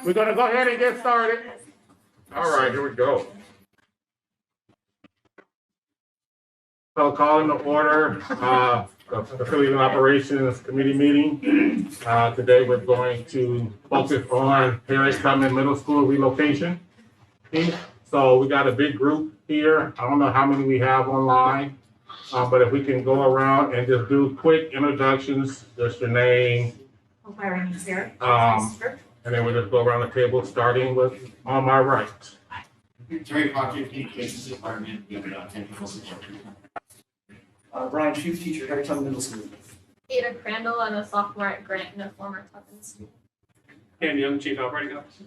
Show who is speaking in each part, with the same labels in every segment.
Speaker 1: We're gonna go ahead and get started. All right, here we go. So calling to order, the Facility and Operations Committee meeting. Today we're going to focus on Harriet Tubman Middle School relocation piece. So we got a big group here. I don't know how many we have online, but if we can go around and just do quick introductions, just your name.
Speaker 2: Byron is there.
Speaker 1: And then we'll just go around the table, starting with on my right.
Speaker 3: Terry Proctor, Communications Department, we have technical support.
Speaker 4: Brian Schutz, teacher, Harriet Tubman Middle School.
Speaker 5: Ada Crandall, and a sophomore at Grant and a former Tubman student.
Speaker 6: Dan Young, Chief Operating Officer.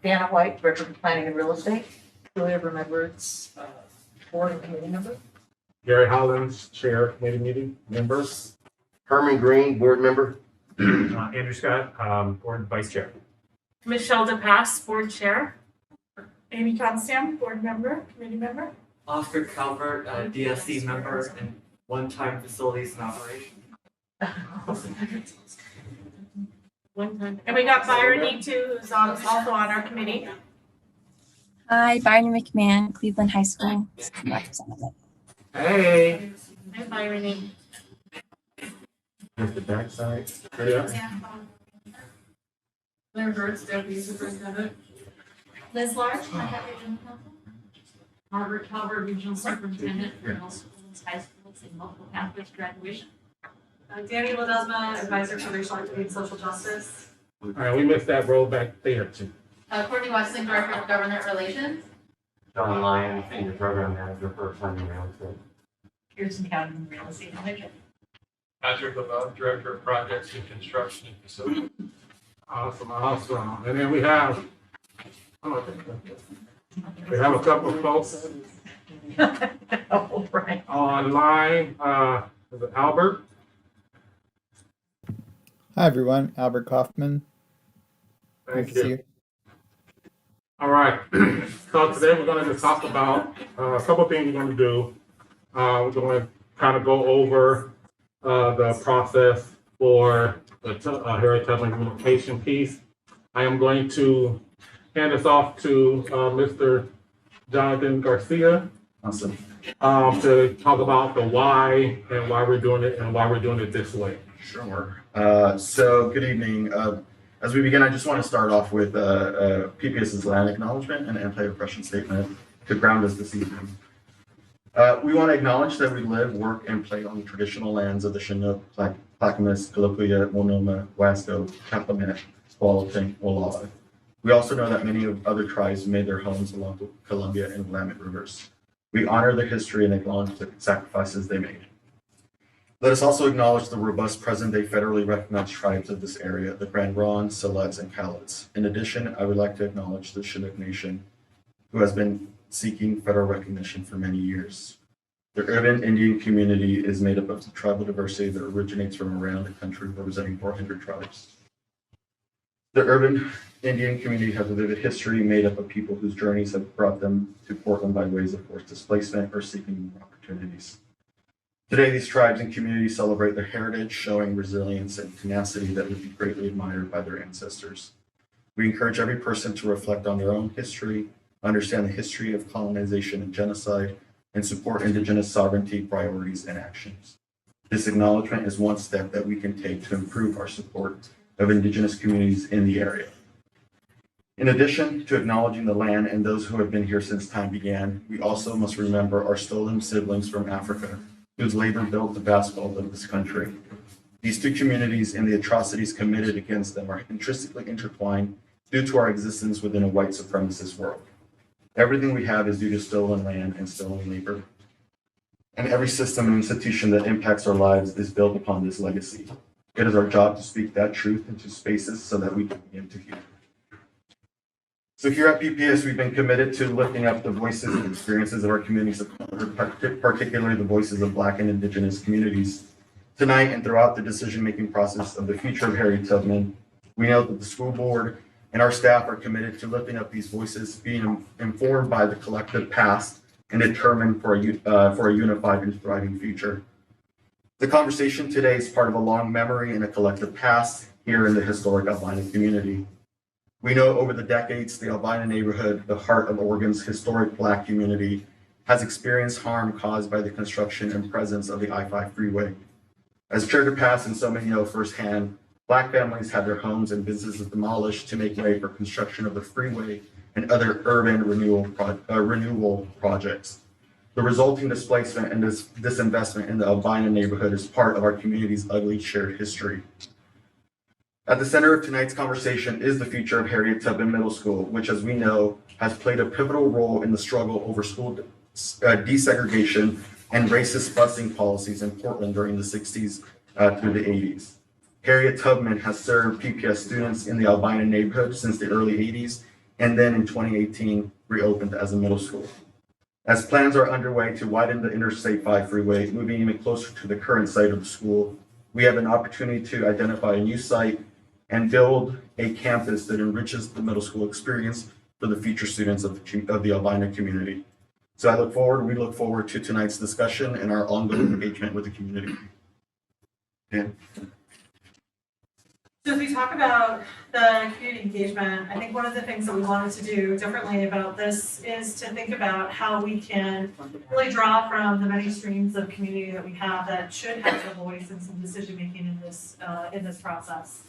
Speaker 2: Dana White, Director of Planning and Real Estate. Julia Remembrance, Board and Committee Member.
Speaker 1: Gary Hollins, Chair, Committee Meeting, members.
Speaker 7: Herman Green, board member.
Speaker 6: Andrew Scott, Board Vice Chair.
Speaker 5: Michelle DePass, Board Chair.
Speaker 8: Amy Constam, board member, committee member.
Speaker 4: Oscar Calvert, DSC member and one-time facilities and operation.
Speaker 5: One time.
Speaker 8: And we got Byron E2, who's also on our committee.
Speaker 9: Hi, Barney McMahon, Cleveland High School representative.
Speaker 1: Hey.
Speaker 5: Hi, Byron.
Speaker 1: Here's the backside. Yeah.
Speaker 5: Claire Burt's Deputy Superintendent. Liz Large, Regional Counsel. Margaret Calvert, Regional Superintendent for middle schools, high schools, and multiple pathways to graduation.
Speaker 8: Danny Ledesma, advisor for racial equity and social justice.
Speaker 1: All right, we missed that row back there too.
Speaker 5: Courtney Weston, Director of Government Relations.
Speaker 7: John Lyon, Senior Program Manager for Funding Real Estate.
Speaker 2: Pearson County Real Estate Manager.
Speaker 6: Patrick LaBelle, Director of Projects and Construction and Facilities.
Speaker 1: Awesome. And then we have a couple of folks
Speaker 2: Oh, right.
Speaker 1: online. Is it Albert?
Speaker 10: Hi everyone, Albert Kaufman.
Speaker 1: Thank
Speaker 10: Good to see
Speaker 1: you. All right. So today we're going to just talk about a couple of things we're going to do. We're going to kind of go over the process for the Harriet Tubman relocation piece. I am going to hand this off to Mr. Jonathan Garcia.
Speaker 7: Awesome.
Speaker 1: To talk about the why and why we're doing it and why we're doing it this way.
Speaker 7: Sure. So good evening. As we begin, I just want to start off with PPS's land acknowledgement and anti-oppression statement to ground us this evening. We want to acknowledge that we live, work, and play on the traditional lands of the Chinook, Clackamas, Kalapuya, Monoma, Wasco, Kappamet, Tualatin, Olalai. We also know that many of other tribes made their homes along the Columbia and Willamette rivers. We honor their history and acknowledge the sacrifices they made. Let us also acknowledge the robust present-day federally recognized tribes of this area, the Grand Ronde, Siletz, and Cowlitz. In addition, I would like to acknowledge the Chinook Nation, who has been seeking federal recognition for many years. The urban Indian community is made up of the tribal diversity that originates from around the country, representing 400 tribes. The urban Indian community has a vivid history made up of people whose journeys have brought them to Portland by ways of forced displacement or seeking new opportunities. Today, these tribes and communities celebrate their heritage, showing resilience and tenacity that would be greatly admired by their ancestors. We encourage every person to reflect on their own history, understand the history of colonization and genocide, and support Indigenous sovereignty priorities and actions. This acknowledgement is one step that we can take to improve our support of Indigenous communities in the area. In addition to acknowledging the land and those who have been here since time began, we also must remember our stolen siblings from Africa, whose labor built the vast wealth of this country. These two communities and the atrocities committed against them are intrinsically intertwined due to our existence within a white supremacist world. Everything we have is due to stolen land and stolen labor. And every system and institution that impacts our lives is built upon this legacy. It is our job to speak that truth into spaces so that we can begin to heal. So here at PPS, we've been committed to lifting up the voices and experiences of our communities of color, particularly the voices of Black and Indigenous communities. Tonight and throughout the decision-making process of the future of Harriet Tubman, we know that the school board and our staff are committed to lifting up these voices, being informed by the collective past and determined for a unified and thriving future. The conversation today is part of a long memory and a collective past here in the historic Albina community. We know over the decades, the Albina neighborhood, the heart of Oregon's historic Black community, has experienced harm caused by the construction and presence of the I-5 freeway. As Chair DePass and so many know firsthand, Black families had their homes and businesses demolished to make way for construction of the freeway and other urban renewal projects. The resulting displacement and disinvestment in the Albina neighborhood is part of our community's ugly shared history. At the center of tonight's conversation is the future of Harriet Tubman Middle School, which, as we know, has played a pivotal role in the struggle over school desegregation and racist busing policies in Portland during the 60s through the 80s. Harriet Tubman has served PPS students in the Albina neighborhood since the early 80s, and then in 2018 reopened as a middle school. As plans are underway to widen the Interstate 5 freeway, moving even closer to the current site of the school, we have an opportunity to identify a new site and build a campus that enriches the middle school experience for the future students of the Albina community. So we look forward to tonight's discussion and our ongoing engagement with the community. Dan?
Speaker 8: So as we talk about the community engagement, I think one of the things that we wanted to do differently about this is to think about how we can really draw from the many streams of community that we have that should have a voice in some decision-making in this process.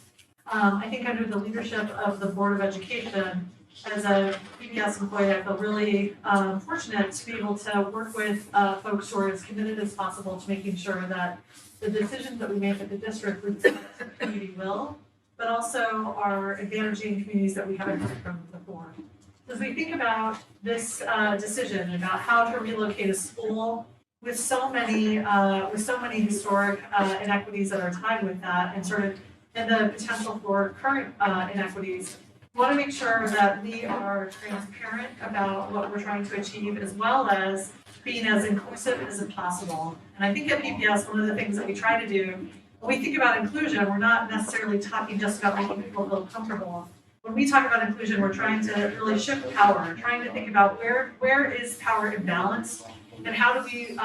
Speaker 8: I think under the leadership of the Board of Education, as a PBS employee, I feel really fortunate to be able to work with folks who are as committed as possible to making sure that the decisions that we make at the district reflect the community will, but also are advantaging communities that we haven't heard from before. As we think about this decision about how to relocate a school with so many historic inequities that are tied with that, and the potential for current inequities, we want to make sure that we are transparent about what we're trying to achieve, as well as being as inclusive as possible. And I think at PPS, one of the things that we try to do, when we think about inclusion, we're not necessarily talking just about making people feel comfortable. When we talk about inclusion, we're trying to really shift power, trying to think about where is power imbalanced, and how do we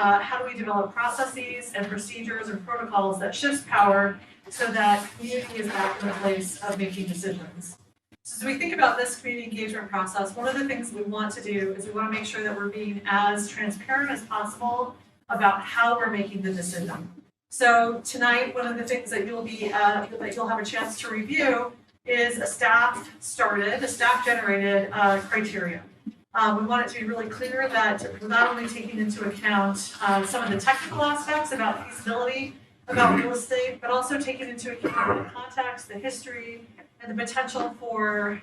Speaker 8: develop processes and procedures and protocols that shift power so that community is back in the place of making decisions. So as we think about this community engagement process, one of the things we want to do is we want to make sure that we're being as transparent as possible about how we're making the decision. So tonight, one of the things that you'll have a chance to review is a staff-generated criteria. We want it to be really clear that we're not only taking into account some of the technical aspects about feasibility, about real estate, but also taking into account the context, the history, and the potential for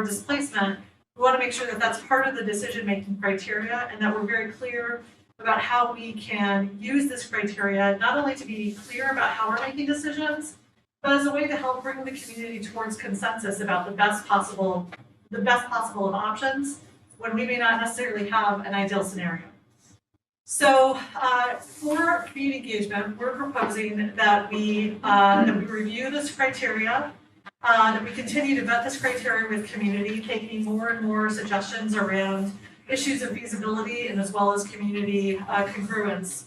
Speaker 8: displacement. We want to make sure that that's part of the decision-making criteria, and that we're very clear about how we can use this criteria, not only to be clear about how we're making decisions, but as a way to help bring the community towards consensus about the best possible of options when we may not necessarily have an ideal scenario. So for community engagement, we're proposing that we review this criteria, that we continue to vet this criteria with community, taking more and more suggestions around issues of feasibility and as well as community congruence.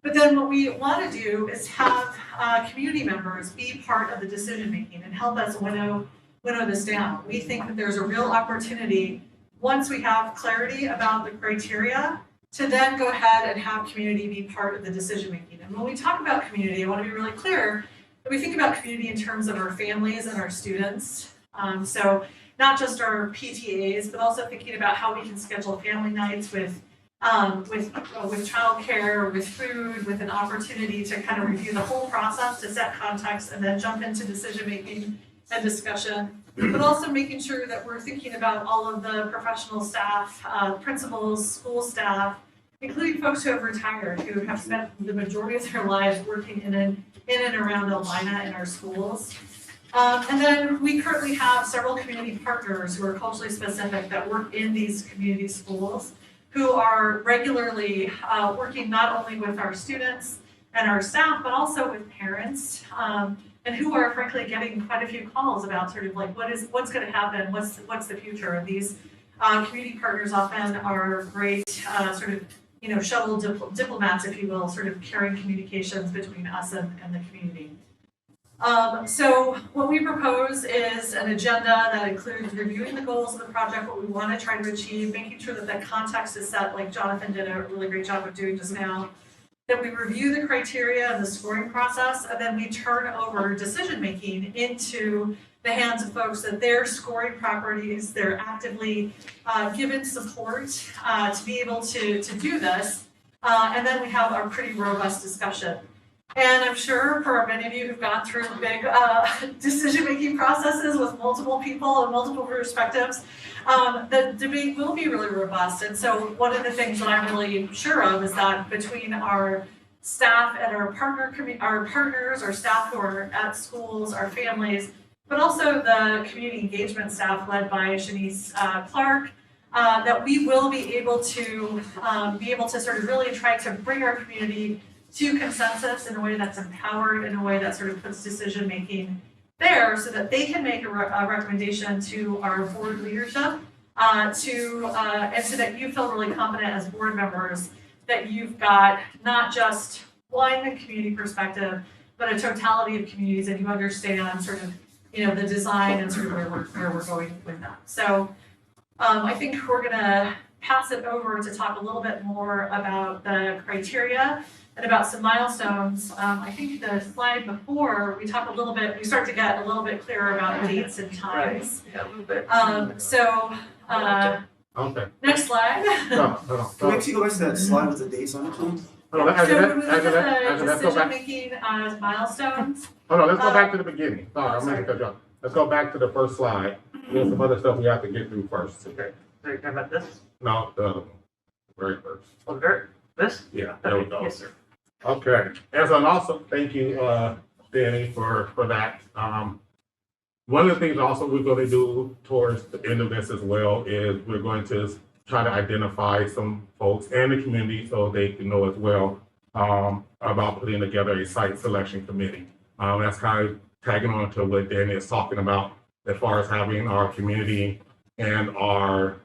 Speaker 8: But then what we want to do is have community members be part of the decision making and help us winnow this down. We think that there's a real opportunity, once we have clarity about the criteria, to then go ahead and have community be part of the decision making. And when we talk about community, I want to be really clear that we think about community in terms of our families and our students. So not just our PTAs, but also thinking about how we can schedule family nights with childcare, with food, with an opportunity to kind of review the whole process, to set context, and then jump into decision making and discussion. But also making sure that we're thinking about all of the professional staff, principals, school staff, including folks who have retired, who have spent the majority of their lives working in and around Albina in our schools. And then we currently have several community partners who are culturally specific that work in these community schools, who are regularly working not only with our students and our staff, but also with parents, and who are frankly getting quite a few calls about sort of like what's going to happen, what's the future. And these community partners often are great sort of shuttle diplomats, if you will, sort of carrying communications between us and the community. So what we propose is an agenda that includes reviewing the goals of the project, what we want to try to achieve, making sure that the context is set, like Jonathan did a really great job of doing just now. That we review the criteria and the scoring process, and then we turn over decision-making into the hands of folks that they're scoring properties, they're actively given support to be able to do this. And then we have our pretty robust discussion. And I'm sure for many of you who've gone through big decision-making processes with multiple people and multiple perspectives, the debate will be really robust. And so one of the things that I'm really sure of is that between our staff and our partners, our staff who are at schools, our families, but also the community engagement staff led by Shanice Clark, that we will be able to sort of really try to bring our community to consensus in a way that's empowered, in a way that sort of puts decision-making there so that they can make a recommendation to our board leadership and so that you feel really confident as board members that you've got not just one community perspective, but a totality of communities and you understand sort of, the design and sort of where we're going with that. So I think we're gonna pass it over to talk a little bit more about the criteria and about some milestones. I think the slide before, we start to get a little bit clearer about dates and times.
Speaker 2: Yeah, a little bit.
Speaker 1: Okay.
Speaker 8: Next slide.
Speaker 1: No.
Speaker 3: Can we actually go back to that slide with the dates on it, please?
Speaker 1: Hold on,
Speaker 8: So when we look
Speaker 1: let's go
Speaker 8: at the
Speaker 1: back.
Speaker 8: decision-making milestones,
Speaker 1: Hold on, let's go back to the beginning. Sorry, I'm gonna cut you off. Let's go back to the first slide. There's some other stuff we have to get through first.
Speaker 2: Okay, so you're talking about this?
Speaker 1: No, the other one. Very first.
Speaker 2: Oh, this?
Speaker 1: Yeah, there we
Speaker 2: Okay,
Speaker 1: go.
Speaker 2: yes, sir.
Speaker 1: Okay, and so also, thank you, Danny, for that. One of the things also we're gonna do towards the end of this as well is we're going to try to identify some folks and the community so they can know as well about putting together a site selection committee. That's kind of tagging on to what Danny is talking about as far as having our community and our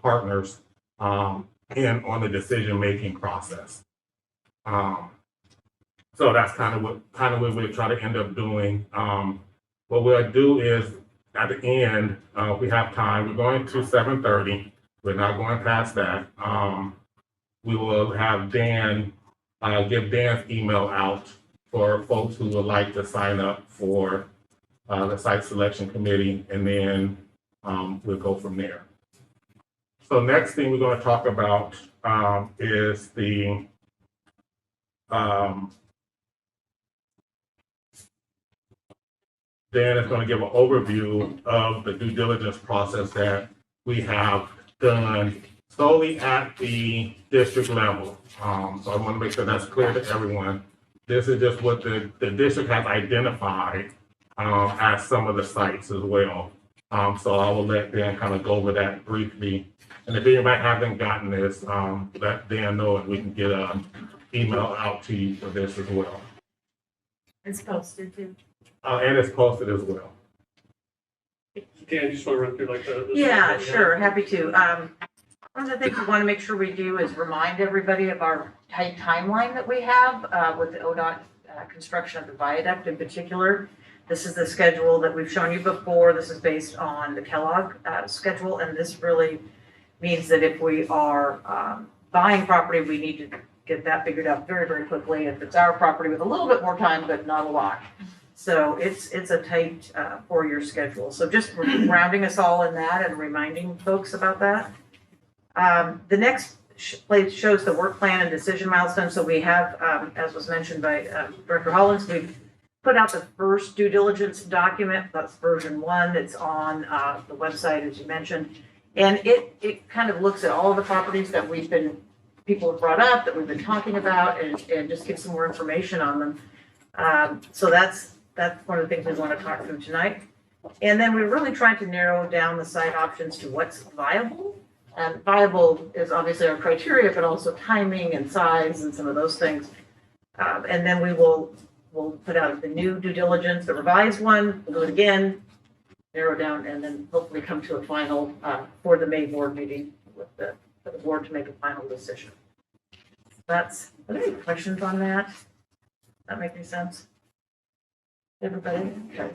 Speaker 1: partners in on the decision-making process. So that's kind of what we'll try to end up doing. What we'll do is at the end, we have time. We're going to 7:30. We're not going past that. We will have Dan give Dan's email out for folks who would like to sign up for the site selection committee, and then we'll go from there. So next thing we're going to talk about is the Dan is going to give an overview of the due diligence process that we have done solely at the district level. So I want to make sure that's clear to everyone. This is just what the district has identified as some of the sites as well. So I will let Dan kind of go over that briefly. And if anybody hasn't gotten this, let Dan know and we can get an email out to you for this as well.
Speaker 5: It's posted too.
Speaker 1: And it's posted as well.
Speaker 6: Dan, you just want to run through like the.
Speaker 2: Yeah, sure, happy to. One of the things we want to make sure we do is remind everybody of our tight timeline that we have with the ODOT construction of the viaduct in particular. This is the schedule that we've shown you before. This is based on the Kellogg schedule, and this really means that if we are buying property, we need to get that figured out very, very quickly. If it's our property with a little bit more time, but not a lot. So it's a tight 4-year schedule. So just grounding us all in that and reminding folks about that. The next place shows the work plan and decision milestones. So we have, as was mentioned by Director Hollins, we've put out the first due diligence document. That's version 1. It's on the website, as you mentioned. And it kind of looks at all the properties that people have brought up, that we've been talking about, and just gives some more information on them. So that's one of the things we want to talk through tonight. And then we're really trying to narrow down the site options to what's viable. And viable is obviously our criteria, but also timing and size and some of those things. And then we'll put out the new due diligence, the revised one, we'll do it again, narrow down, and then hopefully come to a final for the May board meeting for the board to make a final decision. Are there any questions on that? Does that make any sense? Everybody? Okay.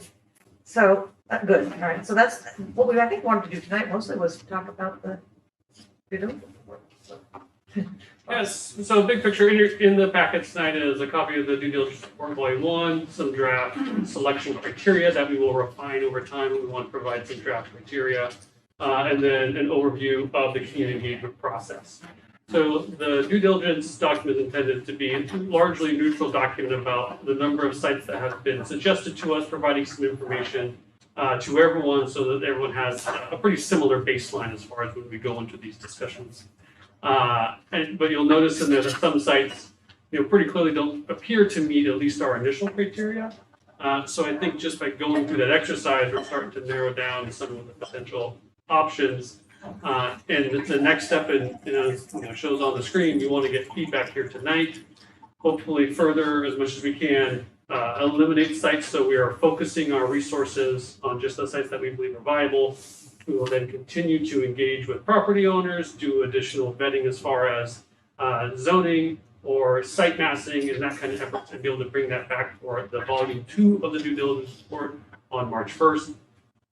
Speaker 2: So, good, all right, so that's what we, I think, wanted to do tonight mostly was talk about the,
Speaker 11: Yes, so big picture, in the packet tonight is a copy of the due diligence report volume 1, some draft selection criteria that we will refine over time. We want to provide some draft criteria, and then an overview of the community engagement process. So the due diligence document is intended to be a largely neutral document about the number of sites that have been suggested to us, providing some information to everyone so that everyone has a pretty similar baseline as far as when we go into these discussions. But you'll notice in there that some sites, pretty clearly don't appear to meet at least our initial criteria. So I think just by going through that exercise, we're starting to narrow down some of the potential options. And the next step, shows on the screen, we want to get feedback here tonight. Hopefully further, as much as we can, eliminate sites so we are focusing our resources on just the sites that we believe are viable. We will then continue to engage with property owners, do additional vetting as far as zoning or site massing and that kind of effort, and be able to bring that back for the volume 2 of the due diligence report on March 1st.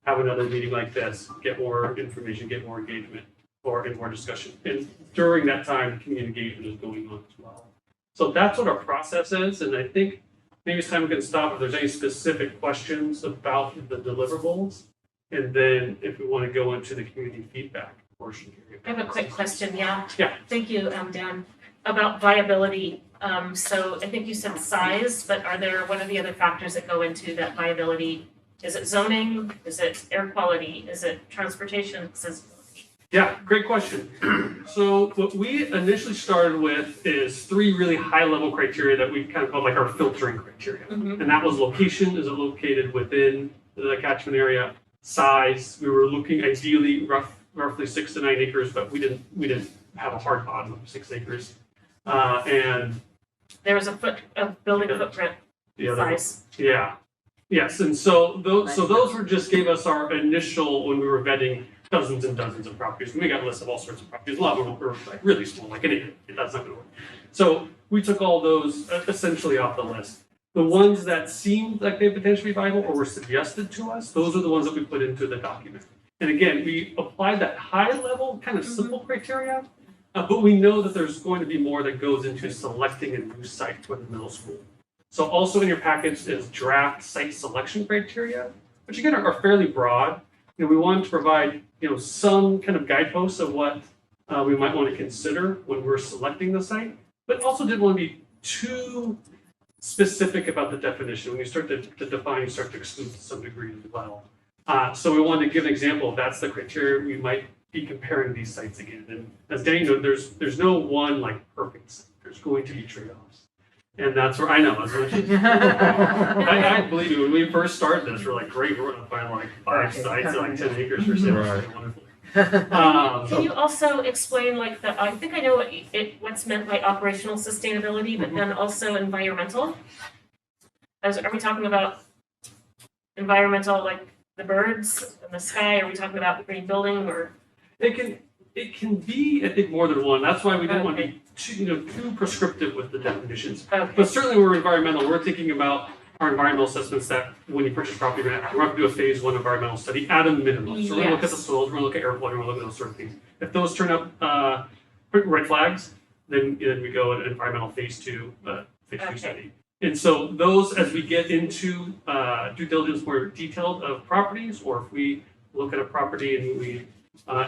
Speaker 11: Have another meeting like this, get more information, get more engagement, and more discussion. And during that time, community engagement is going on as well. So that's what our process is, and I think maybe it's time we can stop if there's any specific questions about the deliverables. And then if we want to go into the community feedback portion here.
Speaker 5: I have a quick question, yeah.
Speaker 11: Yeah.
Speaker 5: Thank you, Dan, about viability. So I think you said size, but what are the other factors that go into that viability? Is it zoning? Is it air quality? Is it transportation accessibility?
Speaker 11: Yeah, great question. So what we initially started with is 3 really high-level criteria that we kind of called like our filtering criteria.
Speaker 5: Mhm.
Speaker 11: And that was location, is it located within the catchment area? Size, we were looking ideally roughly 6 to 9 acres, but we didn't have a hard bottom of 6 acres. And
Speaker 5: There was a building footprint
Speaker 11: the other,
Speaker 5: size.
Speaker 11: yeah, yes, and so those were just gave us our initial when we were vetting dozens and dozens of properties. And we got lists of all sorts of properties. A lot of them were like really small, like an acre. That's not going to work. So we took all those essentially off the list. The ones that seemed like they potentially viable or were suggested to us, those are the ones that we put into the document. And again, we applied that high level, kind of simple criteria, but we know that there's going to be more that goes into selecting a new site for the middle school. So also in your package is draft site selection criteria, which again are fairly broad. We wanted to provide some kind of guideposts of what we might want to consider when we're selecting the site, but also didn't want to be too specific about the definition. When you start to define, you start to exclude to some degree as well. So we wanted to give an example. That's the criteria we might be comparing these sites again. And as Danny knows, there's no one like perfect site. There's going to be trade-offs. And that's where I know as much as I believe you, when we first started this, we're like, great, we're gonna find like 5 sites at like 10 acres for sale.
Speaker 1: Right.
Speaker 11: Wonderful.
Speaker 5: Can you also explain I think I know what's meant by operational sustainability, but then also environmental? Are we talking about environmental, like the birds and the sky? Are we talking about the green building or?
Speaker 11: It can be, I think, more than one. That's why we didn't want to be too prescriptive with the definitions.
Speaker 5: Okay.
Speaker 11: But certainly we're environmental. We're thinking about our environmental assessments that when you purchase property, we're going to do a phase 1 environmental study at a minimum. So we're going to look at the soils, we're going to look at air quality, we're going to look at those sort of things. If those turn up red flags, then we go at environmental phase 2 study. And so those, as we get into due diligence more detailed of properties, or if we look at a property and we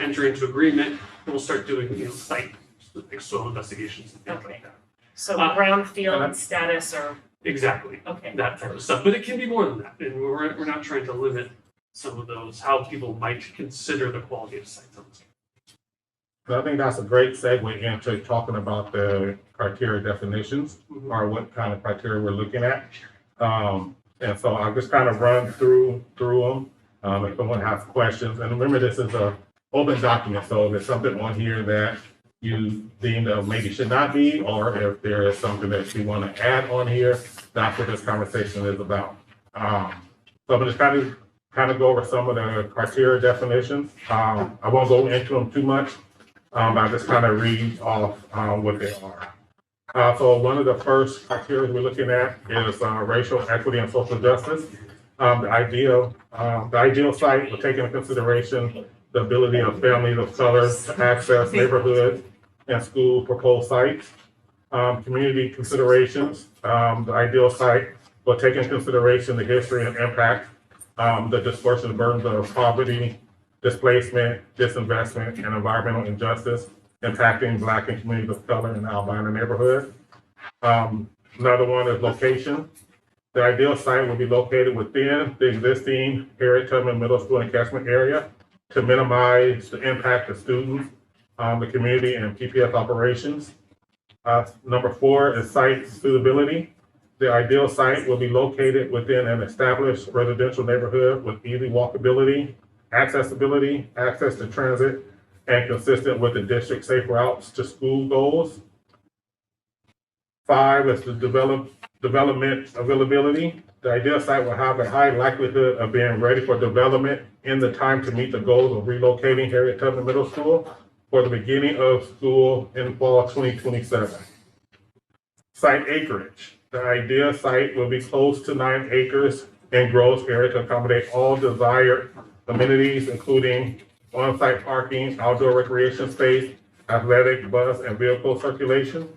Speaker 11: enter into agreement, we'll start doing site soil investigations and things like that.
Speaker 5: So brownfield status or?
Speaker 11: Exactly.
Speaker 5: Okay.
Speaker 11: That type of stuff, but it can be more than that, and we're not trying to limit some of those, how people might consider the quality of sites on this.
Speaker 1: So I think that's a great segue into talking about the criteria definitions or what kind of criteria we're looking at. And so I'll just kind of run through them. If someone has questions, and remember this is a open document, so if there's something on here that you deem that maybe should not be, or if there is something that you want to add on here, that's what this conversation is about. So I'm just kind of go over some of the criteria definitions. I won't go into them too much, but I'll just kind of read off what they are. So one of the first criteria we're looking at is racial equity and social justice. The ideal site will take into consideration the ability of families of color to access neighborhood and school proposed sites. Community considerations, the ideal site will take into consideration the history and impact, the disproportionate burdens of poverty, displacement, disinvestment, and environmental injustice impacting Black and communities of color in the Albina neighborhood. Another one is location. The ideal site will be located within the existing Harriet Tubman Middle School and catchment area to minimize the impact of students, the community, and PPS operations. Number 4 is site suitability. The ideal site will be located within an established residential neighborhood with easy walkability, accessibility, access to transit, and consistent with the district's safe routes to school goals. 5 is the development availability. The ideal site will have a high likelihood of being ready for development in the time to meet the goals of relocating Harriet Tubman Middle School for the beginning of school in fall 2027. Site acreage. The ideal site will be close to 9 acres in gross area to accommodate all desired amenities, including on-site parking, outdoor recreation space, athletic, bus, and vehicle circulation.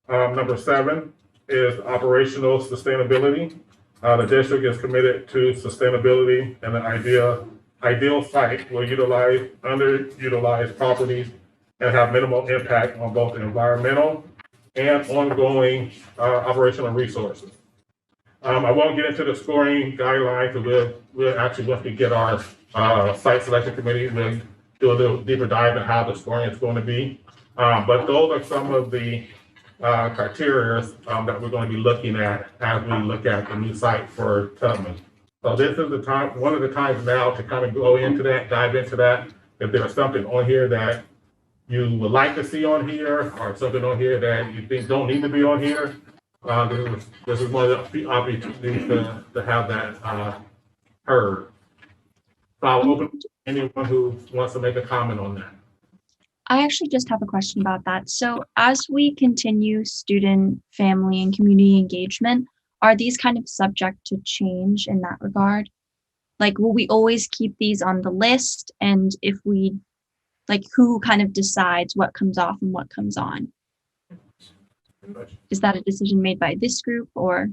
Speaker 1: Number 7 is operational sustainability. The district is committed to sustainability, and the ideal site will utilize underutilized properties and have minimal impact on both the environmental and ongoing operational resources. I won't get into the scoring guidelines, because we'll actually, once we get our site selection committee, we'll do a little deeper dive in how the scoring is going to be. But those are some of the criteria that we're going to be looking at as we look at the new site for Tubman. So this is the time, one of the times now to kind of go into that, dive into that. If there's something on here that you would like to see on here, or something on here that you think don't need to be on here, this is one of the opportunities to have that heard. So I'll open to anyone who wants to make a comment on that.
Speaker 9: I actually just have a question about that. So as we continue student, family, and community engagement, are these kind of subject to change in that regard? Like, will we always keep these on the list? And if we, like, who kind of decides what comes off and what comes on? Is that a decision made by this group or?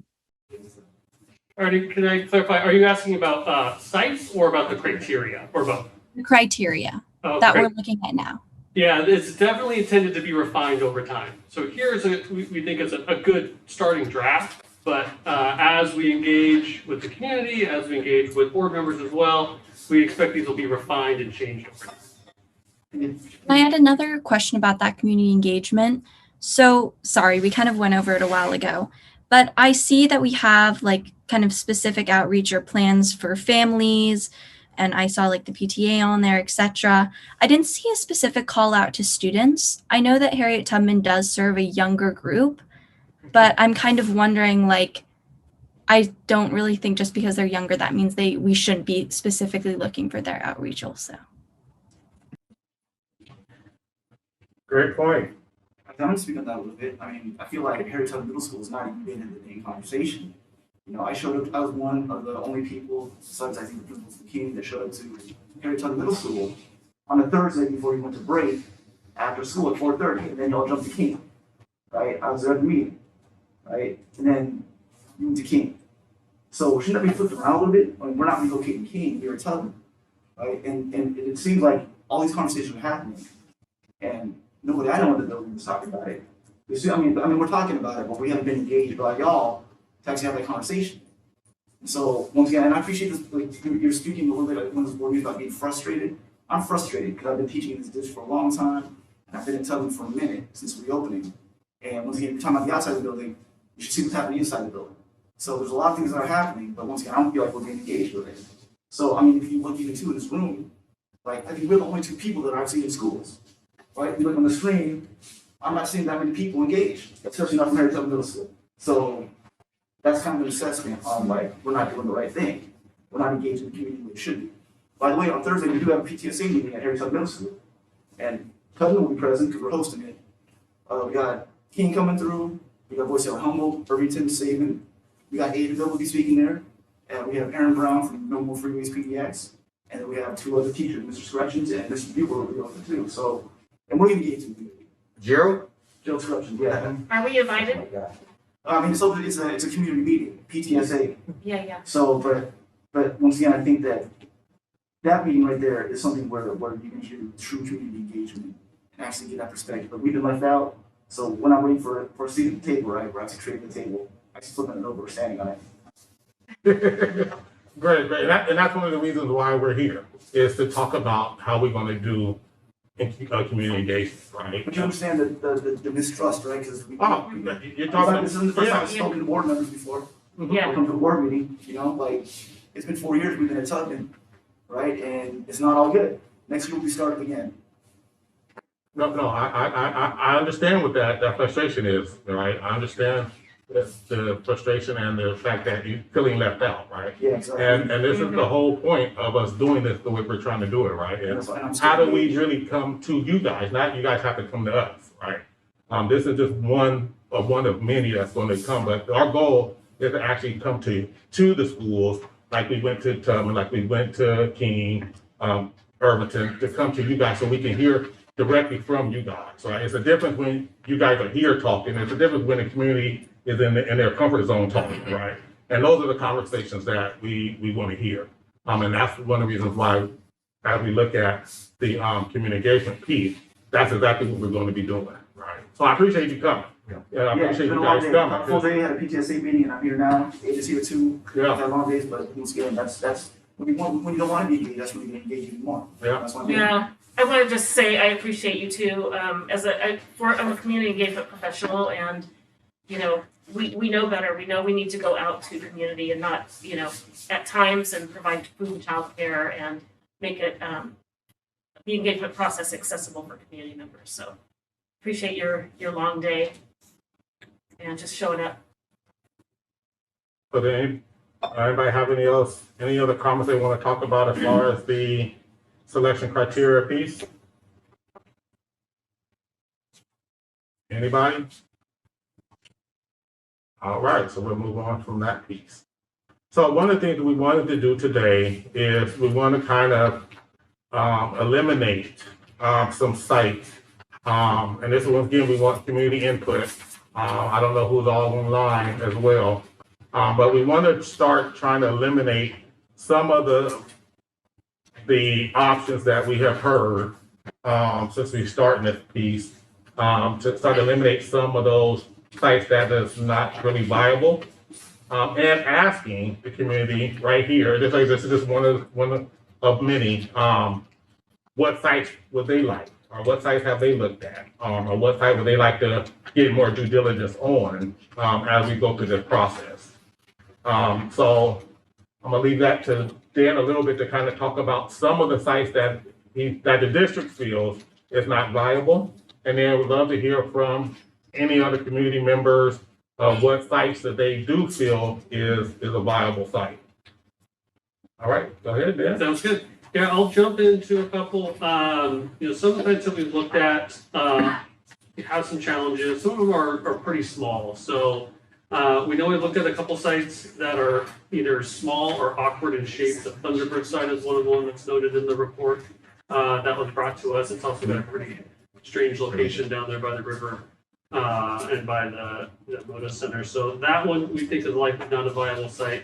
Speaker 11: Alrighty, can I clarify? Are you asking about sites or about the criteria or both?
Speaker 9: The criteria
Speaker 11: Oh,
Speaker 9: that
Speaker 11: great.
Speaker 9: we're looking at now.
Speaker 11: Yeah, it's definitely intended to be refined over time. So here's we think it's a good starting draft, but as we engage with the community, as we engage with board members as well, we expect these will be refined and changed over time.
Speaker 9: I had another question about that community engagement. So sorry, we kind of went over it a while ago, but I see that we have like kind of specific outreach or plans for families, and I saw like the PTA on there, etc. I didn't see a specific call out to students. I know that Harriet Tubman does serve a younger group, but I'm kind of wondering, like, I don't really think just because they're younger, that means we shouldn't be specifically looking for their outreach also.
Speaker 1: Great point.
Speaker 3: I want to speak on that a little bit. I mean, I feel like Harriet Tubman Middle School is not even been in the main conversation. You know, I showed up, I was one of the only people, besides I think the Principal King, that showed up to Harriet Tubman Middle School on a Thursday before we went to break after school at 4:30, and then y'all jumped to King, right? I was there at the meeting, right? And then you went to King. So shouldn't that be flipped around a little bit? I mean, we're not relocating King here at Tubman, right? And it seems like all these conversations are happening, and nobody I know in the building is talking about it. You see, I mean, we're talking about it, but we haven't been engaged by y'all to actually have that conversation. So once again, and I appreciate this, like, you're speaking a little bit when this board about being frustrated. I'm frustrated because I've been teaching in this district for a long time, and I've been in Tubman for a minute since reopening. And once again, you're talking about the outside of the building, you should see what's happening inside the building. So there's a lot of things that are happening, but once again, I don't feel like we're being engaged with it. So I mean, if you look even too in this room, like, I think we're the only 2 people that are actually in schools, right? If you look on the screen, I'm not seeing that many people engaged, especially not from Harriet Tubman Middle School. So that's kind of an assessment on, like, we're not doing the right thing. We're not engaged in the community the way it should be. By the way, on Thursday, we do have a PTSA meeting at Harriet Tubman Middle School. And Tubman will be present because we're hosting it. We got King coming through. We got Boise Humboldt, Irvington, Saban. We got Ada will be speaking there. And we have Aaron Brown from No More Freeways PDX. And then we have two other teachers, Mr. Scrutchins and Mr. Buell will be over too. So, and we're engaged in the community.
Speaker 7: Gerald?
Speaker 3: Joe Scrutchins, yeah.
Speaker 5: Are we invited?
Speaker 3: I mean, so it's a community meeting, PTSA.
Speaker 5: Yeah.
Speaker 3: So, but once again, I think that meeting right there is something where you can hear true community engagement and actually get that perspective. But we've been left out. So when I'm waiting for a seat at the table, right, we're actually creating the table, actually flipping it over, we're standing on it.
Speaker 1: Great. And that's one of the reasons why we're here, is to talk about how we're gonna do community engagement, right?
Speaker 3: But you understand the mistrust, right? Because
Speaker 1: You're talking.
Speaker 3: this isn't the first time I've spoken to board members before.
Speaker 5: Yeah.
Speaker 3: Come to a board meeting, like, it's been 4 years we've been at Tubman, right? And it's not all good. Next year we'll be starting again.
Speaker 1: No, I understand what that frustration is, right? I understand the frustration and the fact that you're feeling left out, right?
Speaker 3: Yeah, exactly.
Speaker 1: And this is the whole point of us doing this the way we're trying to do it, right? And how do we really come to you guys? Not you guys have to come to us, right? This is just one of many that's going to come, but our goal is to actually come to the schools, like we went to Tubman, like we went to King, Irvington, to come to you guys so we can hear directly from you guys, right? It's a difference when you guys are here talking. It's a difference when the community is in their comfort zone talking, right? And those are the conversations that we want to hear. And that's one of the reasons why, as we look at the communication piece, that's exactly what we're going to be doing, right? So I appreciate you coming. Yeah, I appreciate you guys coming.
Speaker 3: Full day, had a PTSA meeting, and I'm here now. It is here too.
Speaker 1: Yeah.
Speaker 3: I've had long days, but once again, that's when you don't want to be engaged, that's when you get engaged even more.
Speaker 1: Yeah.
Speaker 3: That's why I'm here.
Speaker 5: Yeah. I want to just say I appreciate you too. I'm a community engagement professional, and we know better. We know we need to go out to the community and not at times and provide food and childcare and make it the engagement process accessible for community members. So appreciate your long day and just showing up.
Speaker 1: So then, anybody have any other comments they want to talk about as far as the selection criteria piece? Anybody? All right, so we'll move on from that piece. So one of the things we wanted to do today is we want to kind of eliminate some sites. And this is, once again, we want community input. I don't know who's all online as well. But we want to start trying to eliminate some of the options that we have heard since we started this piece, to start to eliminate some of those sites that is not really viable, and asking the community right here, this is just one of many, what sites would they like, or what sites have they looked at, or what site would they like to get more due diligence on as we go through this process. So I'm gonna leave that to Dan a little bit to kind of talk about some of the sites that the district feels is not viable. And then we'd love to hear from any other community members of what sites that they do feel is a viable site. All right, go ahead, Dan.
Speaker 11: Sounds good. Yeah, I'll jump into a couple. Some of the sites that we've looked at have some challenges. Some of them are pretty small. So we know we looked at a couple sites that are either small or awkward in shape. The Thunderbird site is one of the ones that's noted in the report that was brought to us. It's also got a pretty strange location down there by the river and by the Moda Center. So that one we think is likely not a viable site.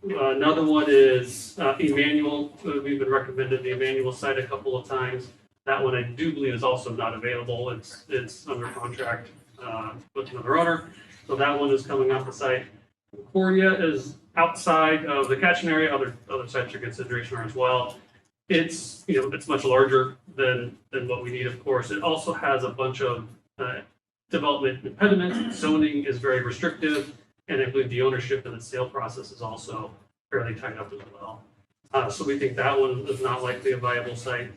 Speaker 11: Another one is Emmanuel. We've been recommended the Emmanuel site a couple of times. That one I do believe is also not available. It's under contract with another owner. So that one is coming off the site. Concordia is outside of the catchment area. Other sites for consideration are as well. It's it's much larger than what we need, of course. It also has a bunch of development impediments. Zoning is very restrictive, and I believe the ownership and the sale process is also fairly tied up as well. So we think that one is not likely a viable site.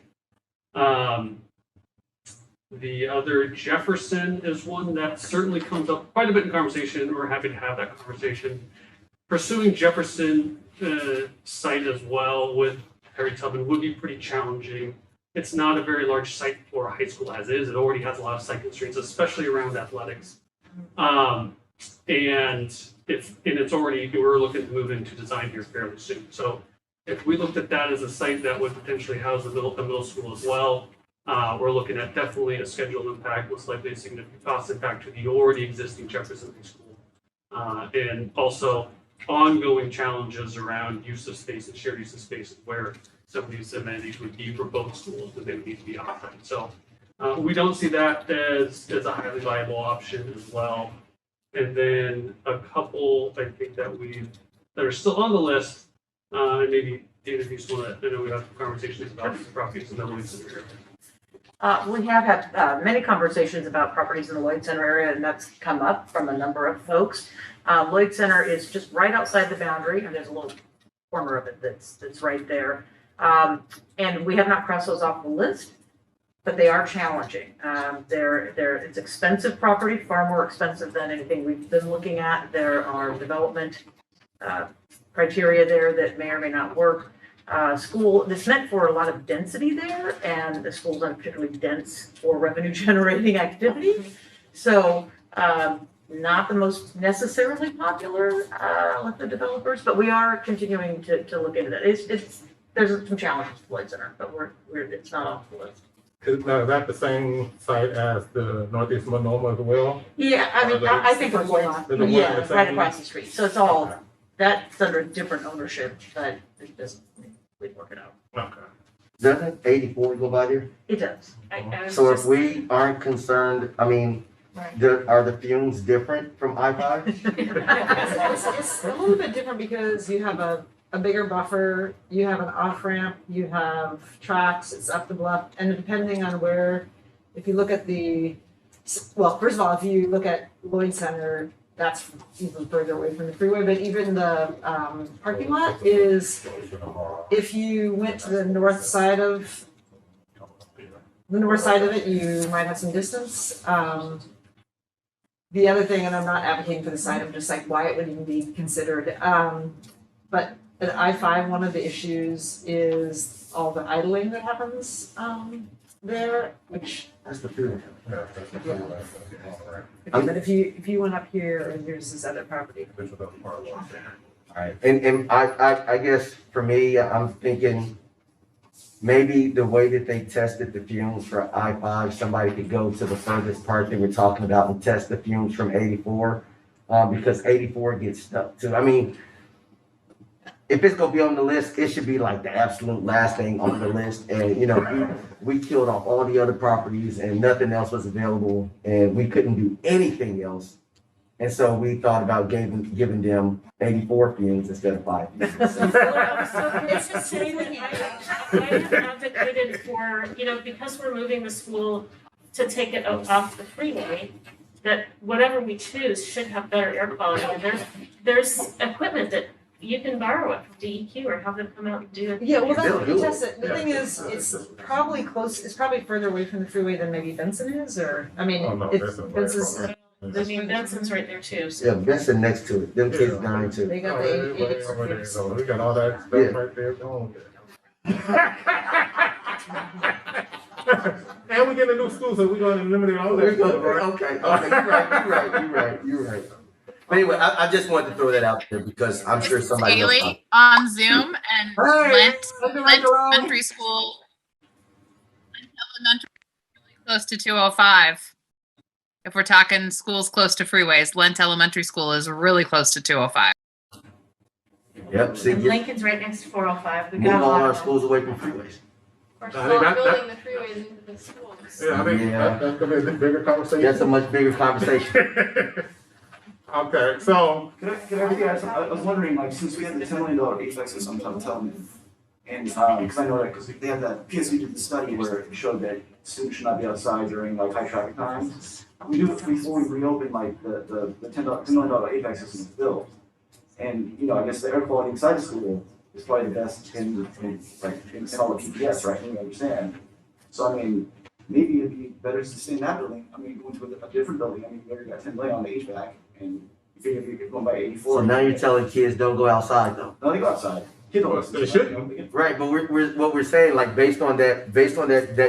Speaker 11: The other, Jefferson, is one that certainly comes up quite a bit in conversation. We're happy to have that conversation. Pursuing Jefferson site as well with Harry Tubman would be pretty challenging. It's not a very large site for a high school as is. It already has a lot of site constraints, especially around athletics. And it's already, we're looking to move into design here fairly soon. So if we looked at that as a site that would potentially house the middle school as well, we're looking at definitely a scheduled impact, most likely a significant cost impact to the already existing Jefferson High School. And also ongoing challenges around use of space and shared use of space where some of these amenities would be for both schools, but they would need to be offered. So we don't see that as a highly viable option as well. And then a couple, I think that are still on the list, and maybe Dana, if you just want to, I know we have conversations about these properties in the Lloyd Center area.
Speaker 2: We have had many conversations about properties in the Lloyd Center area, and that's come up from a number of folks. Lloyd Center is just right outside the boundary, and there's a little corner of it that's right there. And we have not crossed those off the list, but they are challenging. It's expensive property, far more expensive than anything we've been looking at. There are development criteria there that may or may not work. It's meant for a lot of density there, and the school's not particularly dense for revenue generating activity. So not the most necessarily popular with the developers, but we are continuing to look into that. There's some challenges with Lloyd Center, but it's not off the list.
Speaker 1: Is that the same site as the Northeast Monoma as well?
Speaker 2: Yeah, I mean, I think it's
Speaker 1: Is it one
Speaker 2: yeah,
Speaker 1: and the
Speaker 2: right
Speaker 1: same?
Speaker 2: across the street. So it's all, that's under different ownership, but it doesn't, we work it out.
Speaker 1: Okay.
Speaker 12: Doesn't 84 go by there?
Speaker 2: It does.
Speaker 5: I was
Speaker 12: So if
Speaker 5: just-
Speaker 12: we aren't concerned, I mean,
Speaker 2: Right.
Speaker 12: are the fumes different from I-5?
Speaker 13: It's a little bit different because you have a bigger buffer, you have an off-ramp, you have tracks, it's up the bluff, and depending on where, if you look at well, first of all, if you look at Lloyd Center, that's even further away from the freeway, but even the parking lot is, if you went to the north side of it, you might have some distance. The other thing, and I'm not advocating for the site, I'm just like why it would even be considered. But at I-5, one of the issues is all the idling that happens there, which.
Speaker 12: That's the fume.
Speaker 13: But if you went up here, and here's this other property.
Speaker 12: Alright, and I guess for me, I'm thinking maybe the way that they tested the fumes for I-5, somebody could go to the furthest part they were talking about and test the fumes from 84, because 84 gets stuck too. I mean, if it's gonna be on the list, it should be like the absolute last thing on the list. And we killed off all the other properties and nothing else was available, and we couldn't do anything else. And so we thought about giving them 84 fumes instead of 5 fumes.
Speaker 5: It's just saying that I have advocated for, because we're moving the school to take it off the freeway, that whatever we choose should have better air quality. And there's equipment that you can borrow it from DEQ or have them come out and do it.
Speaker 13: Yeah, well, that's
Speaker 12: They'll
Speaker 13: what
Speaker 12: do
Speaker 13: you
Speaker 12: it.
Speaker 13: test it. The thing is, it's probably further away from the freeway than maybe Benson is, or, I mean,
Speaker 1: Oh, no,
Speaker 13: it's,
Speaker 1: Benson's
Speaker 13: Benson's,
Speaker 1: right.
Speaker 5: I mean, Benson's right there too, so.
Speaker 12: Yeah, Benson next to it. Them kids dying too.
Speaker 13: they got
Speaker 1: Oh,
Speaker 13: the
Speaker 1: way
Speaker 13: 86
Speaker 1: over there,
Speaker 13: fix.
Speaker 1: so we got all that stuff
Speaker 12: Yeah.
Speaker 1: right there going. And we get a new school, so we're gonna eliminate all that stuff, right?
Speaker 12: Okay, you're right. But anyway, I just wanted to throw that out there because I'm sure somebody else.
Speaker 14: Haley on Zoom and
Speaker 12: Hey,
Speaker 14: Lent Elementary School. Lent Elementary is really close to 205. If we're talking schools close to freeways, Lent Elementary School is really close to 205.
Speaker 12: Yep, see,
Speaker 2: And
Speaker 12: get,
Speaker 2: Lincoln's right next to 405. We
Speaker 12: move
Speaker 2: got a
Speaker 12: all
Speaker 2: lot
Speaker 12: our
Speaker 2: of them.
Speaker 12: schools away from freeways.
Speaker 14: We're
Speaker 1: I think that-
Speaker 14: building the freeways into the schools.
Speaker 1: Yeah, I think
Speaker 12: Yeah.
Speaker 1: that's gonna be a bigger conversation.
Speaker 12: That's a much bigger conversation.
Speaker 1: Okay, so,
Speaker 3: Can I ask, I was wondering, like, since we had the $10 million HVAC system, tell me, and, because I know that, because they have that, PSU did the study where it showed that students should not be outside during, like, high traffic times. We do it before we reopen, like, the $10 million HVAC system is built. And, I guess the air quality inside the school is probably the best in all the PPS, right, you understand? So, I mean, maybe it'd be better to stay in that building, go to a different building, we already got 10 million on the HVAC, and you figure if you're going by 84.
Speaker 12: So now you're telling kids don't go outside though.
Speaker 3: No, they go outside. kiddos.
Speaker 1: They shouldn't.
Speaker 12: Right, but what we're saying, like, based on that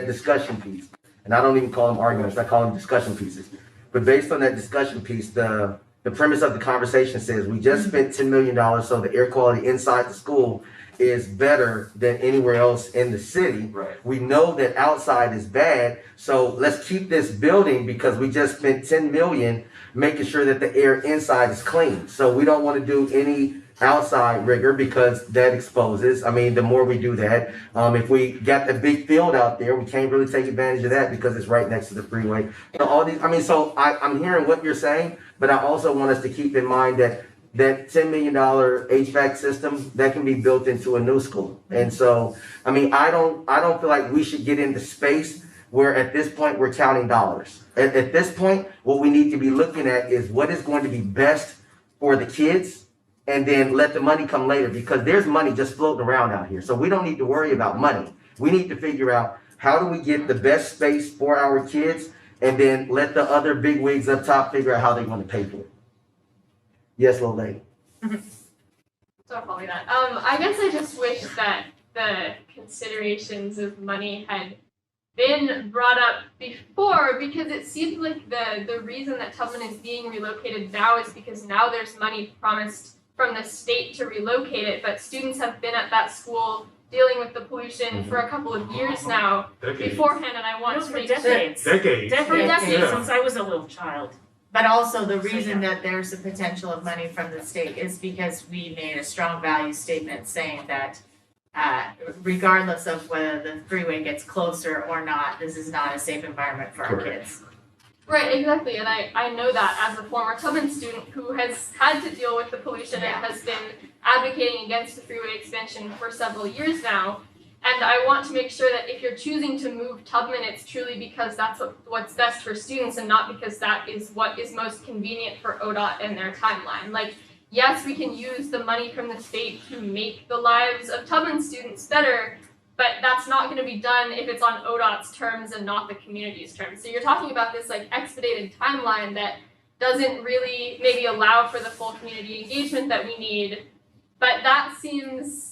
Speaker 12: discussion piece, and I don't even call them arguments, I call them discussion pieces. But based on that discussion piece, the premise of the conversation says, we just spent $10 million, so the air quality inside the school is better than anywhere else in the city.
Speaker 3: Right.
Speaker 12: We know that outside is bad, so let's keep this building because we just spent 10 million making sure that the air inside is clean. So we don't want to do any outside rigor because that exposes. I mean, the more we do that, if we got the big field out there, we can't really take advantage of that because it's right next to the freeway. So all these, I mean, so I'm hearing what you're saying, but I also want us to keep in mind that $10 million HVAC system that can be built into a new school. And so, I mean, I don't feel like we should get into space where at this point we're counting dollars. At this point, what we need to be looking at is what is going to be best for the kids, and then let the money come later, because there's money just floating around out here. So we don't need to worry about money. We need to figure out how do we get the best space for our kids, and then let the other big wigs up top figure out how they're going to pay for it. Yes, little lady.
Speaker 15: So probably not. I guess I just wish that the considerations of money had been brought up before, because it seems like the reason that Tubman is being relocated now is because now there's money promised from the state to relocate it, but students have been at that school dealing with the pollution for a couple of years now beforehand, and I want to make sure.
Speaker 1: Decades.
Speaker 15: For decades,
Speaker 2: Yeah.
Speaker 5: Since I was a little child.
Speaker 2: But also the reason that there's a potential of money from the state is because we made a strong value statement saying that regardless of whether the freeway gets closer or not, this is not a safe environment for our kids.
Speaker 15: Right, exactly, and I know that as a former Tubman student who has had to deal with the pollution and has been advocating against the freeway expansion for several years now. And I want to make sure that if you're choosing to move Tubman, it's truly because that's what's best for students and not because that is what is most convenient for ODOT and their timeline. Like, yes, we can use the money from the state to make the lives of Tubman students better, but that's not going to be done if it's on ODOT's terms and not the community's terms. So you're talking about this like expedited timeline that doesn't really maybe allow for the full community engagement that we need, but that seems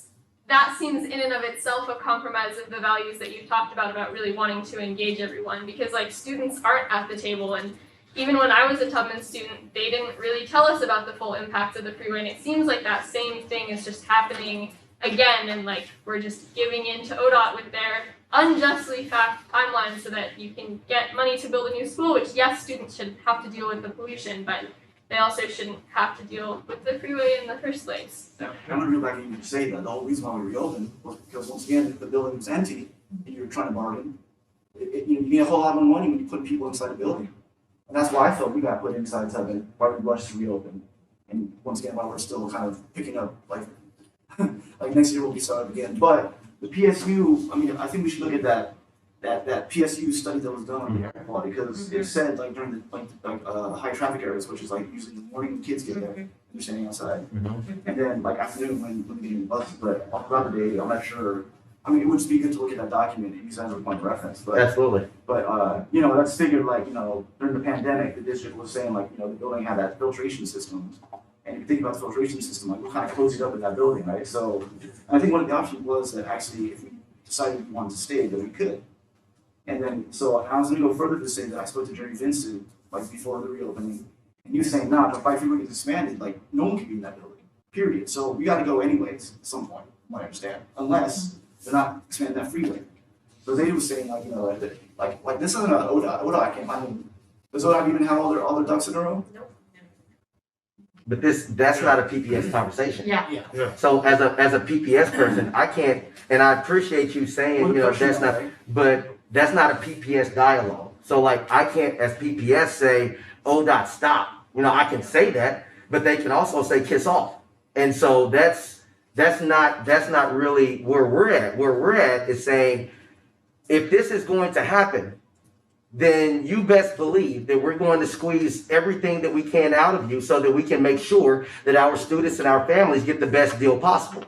Speaker 15: in and of itself a compromise of the values that you've talked about really wanting to engage everyone, because like students aren't at the table, and even when I was a Tubman student, they didn't really tell us about the full impacts of the freeway, and it seems like that same thing is just happening again, and like we're just giving in to ODOT with their unjustly fast timeline so that you can get money to build a new school, which yes, students should have to deal with the pollution, but they also shouldn't have to deal with the freeway in the first place.
Speaker 3: Yeah, I'm gonna go back and even say that the whole reason why we reopened was because once again, if the building was empty and you're trying to bargain, you need a whole lot more money when you put people inside the building. And that's why I felt we got put inside Tubman, why we rushed to reopen. And once again, why we're still kind of picking up, like, like next year we'll be started again. But the PSU, I mean, I think we should look at that PSU study that was done on the air quality, because it said like during the high traffic areas, which is like usually in the morning when kids get there, and they're standing outside, and then like afternoon when they're getting buses. But all throughout the day, I'm not sure. I mean, it would just be good to look at that document and use that as a point of reference. But
Speaker 12: Absolutely.
Speaker 3: But you know, that's figured like, you know, during the pandemic, the district was saying like, you know, the building had that filtration system. And if you think about the filtration system, like what kind of closed it up in that building, right? So I think one of the options was that actually if we decided we wanted to stay, that we could. And then, so I was gonna go further to say that I spoke to Jerry Vinsu, like before the reopening, and he was saying, nah, if freeway gets expanded, like no one can be in that building, period. So we gotta go anyways at some point, from what I understand, unless they're not expanding that freeway. So they was saying like, you know, like this isn't an ODOT. ODOT can't, I mean, does ODOT even have all their ducks in a row?
Speaker 12: But that's not a PPS conversation.
Speaker 2: Yeah.
Speaker 12: So as a PPS person, I can't, and I appreciate you saying, you know, that's not, but that's not a PPS dialogue. So like I can't as PPS say, ODOT stop. You know, I can say that, but they can also say kiss off. And so that's not really where we're at. Where we're at is saying, if this is going to happen, then you best believe that we're going to squeeze everything that we can out of you so that we can make sure that our students and our families get the best deal possible.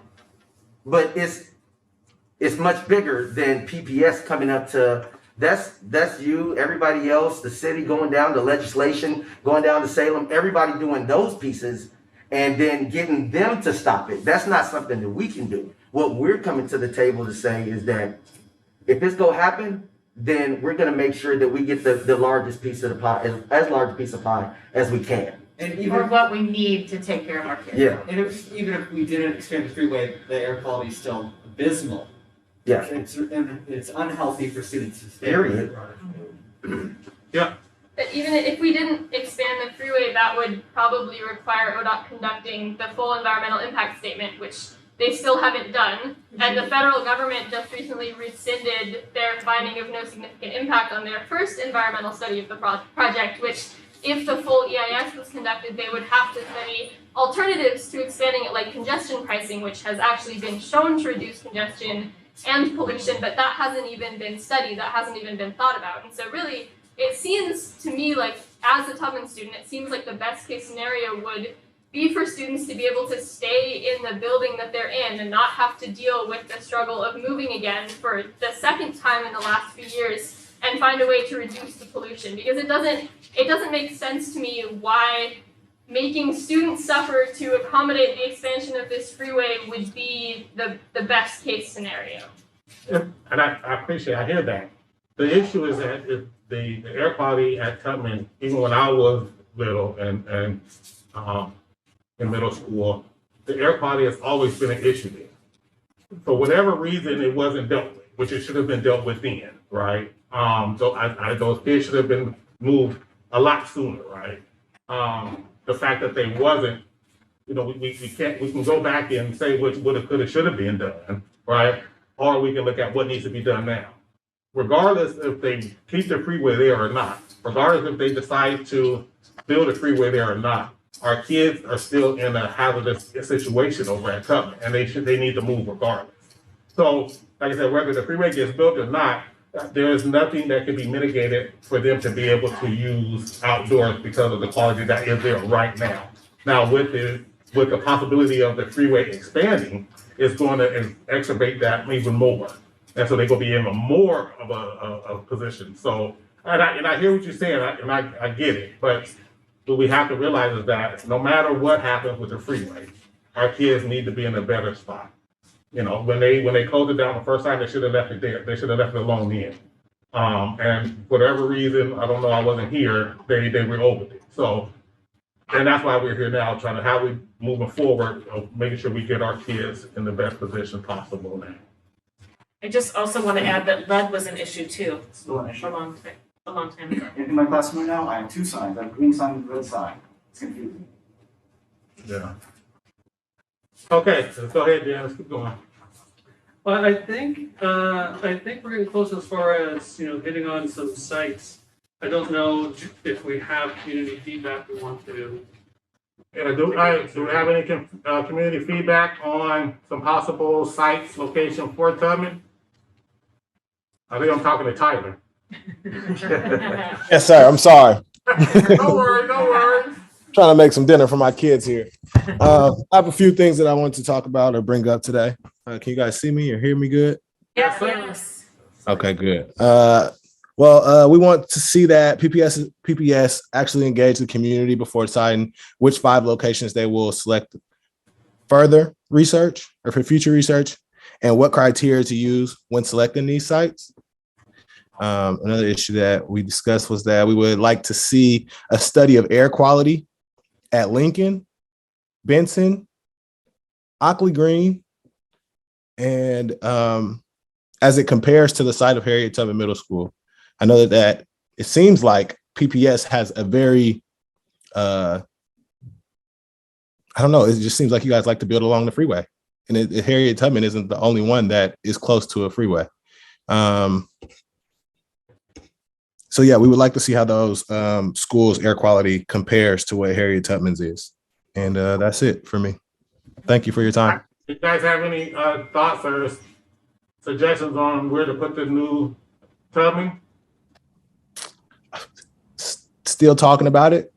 Speaker 12: But it's much bigger than PPS coming up to, that's you, everybody else, the city going down, the legislation going down to Salem, everybody doing those pieces. and then getting them to stop it. That's not something that we can do. What we're coming to the table to say is that if it's gonna happen, then we're gonna make sure that we get the largest piece of the pie, as large a piece of pie as we can.
Speaker 4: And
Speaker 2: Or
Speaker 4: even,
Speaker 2: what we need to take care of our kids.
Speaker 12: Yeah,
Speaker 4: and even if we didn't expand the freeway, the air quality is still abysmal.
Speaker 12: yeah.
Speaker 4: It's unhealthy for students to stay.
Speaker 12: Period.
Speaker 15: But even if we didn't expand the freeway, that would probably require ODOT conducting the full environmental impact statement, which they still haven't done. And the federal government just recently rescinded their finding of no significant impact on their first environmental study of the project, which if the full EIS was conducted, they would have to study alternatives to expanding it, like congestion pricing, which has actually been shown to reduce congestion and pollution, but that hasn't even been studied, that hasn't even been thought about. And so really, it seems to me like, as a Tubman student, it seems like the best case scenario would be for students to be able to stay in the building that they're in and not have to deal with the struggle of moving again for the second time in the last few years and find a way to reduce the pollution. Because it doesn't make sense to me why making students suffer to accommodate the expansion of this freeway would be the best case scenario.
Speaker 1: And I appreciate, I hear that. The issue is that if the air quality at Tubman, even when I was little and in middle school, the air quality has always been an issue there. For whatever reason, it wasn't dealt with, which it should have been dealt with then, right? So those kids should have been moved a lot sooner, right? The fact that they wasn't, you know, we can go back and say what woulda, coulda, shoulda been done, right? Or we can look at what needs to be done now. Regardless if they keep the freeway there or not, regardless if they decide to build a freeway there or not, our kids are still in a hazardous situation over at Tubman, and they need to move regardless. So, like I said, whether the freeway gets built or not, there is nothing that can be mitigated for them to be able to use outdoors because of the quality that is there right now. Now, with the possibility of the freeway expanding, it's going to exacerbate that even more. And so they're going to be in a more of a position. So, and I hear what you're saying, and I get it, but what we have to realize is that no matter what happens with the freeway, our kids need to be in a better spot. You know, when they closed it down the first time, they should have left it there. They should have left it alone then. And for whatever reason, I don't know, I wasn't here, they reopened it. So, and that's why we're here now, trying to, how we moving forward, making sure we get our kids in the best position possible now.
Speaker 5: I just also want to add that lead was an issue too,
Speaker 3: Still an issue.
Speaker 5: a long time ago.
Speaker 3: In my classroom now, I have two signs. I have a green sign and a red sign. It's confusing.
Speaker 1: Yeah. Okay, so go ahead, Dan, let's keep going.
Speaker 11: Well, I think we're getting close as far as, hitting on some sites. I don't know if we have community feedback we want to.
Speaker 1: Yeah, do we have any community feedback on some possible sites, location for Tubman? I think I'm talking to Tyler.
Speaker 16: Yes, sir. I'm sorry.
Speaker 1: No worries.
Speaker 16: Trying to make some dinner for my kids here. I have a few things that I want to talk about or bring up today. Can you guys see me or hear me good?
Speaker 5: Yes.
Speaker 16: Okay, good. Well, we want to see that PPS actually engage the community before deciding which 5 locations they will select further research or for future research, and what criteria to use when selecting these sites. Another issue that we discussed was that we would like to see a study of air quality at Lincoln, Benson, Ockley Green, and as it compares to the site of Harriet Tubman Middle School. I know that it seems like PPS has a very, I don't know, it just seems like you guys like to build along the freeway. And Harriet Tubman isn't the only one that is close to a freeway. So yeah, we would like to see how those schools' air quality compares to what Harriet Tubman's is. And that's it for me. Thank you for your time.
Speaker 1: You guys have any thoughts or suggestions on where to put the new Tubman?
Speaker 16: Still talking about it.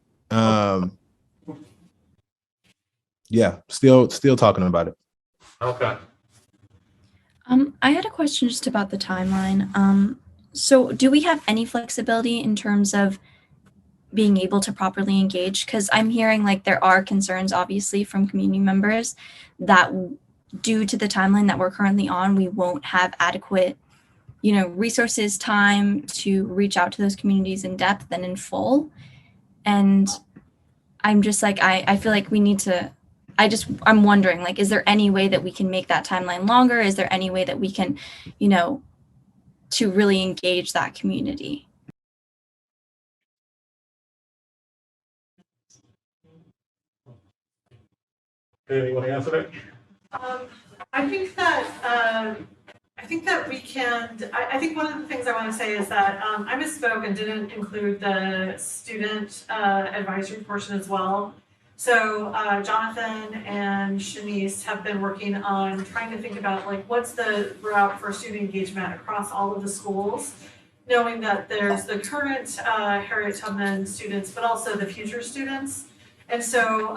Speaker 16: Yeah, still talking about it.
Speaker 1: Okay.
Speaker 9: I had a question just about the timeline. So do we have any flexibility in terms of being able to properly engage? Because I'm hearing like there are concerns, obviously, from community members that due to the timeline that we're currently on, we won't have adequate, resources, time to reach out to those communities in depth and in full. And I'm just like, I feel like we need to, I'm wondering, like, is there any way that we can make that timeline longer? Is there any way that we can, to really engage that community?
Speaker 1: Anyone want to answer that?
Speaker 8: I think that we can, I think one of the things I want to say is that I misspoke and didn't include the student advisory portion as well. So Jonathan and Shanice have been working on trying to think about like what's the route for student engagement across all of the schools, knowing that there's the current Harriet Tubman students, but also the future students. And so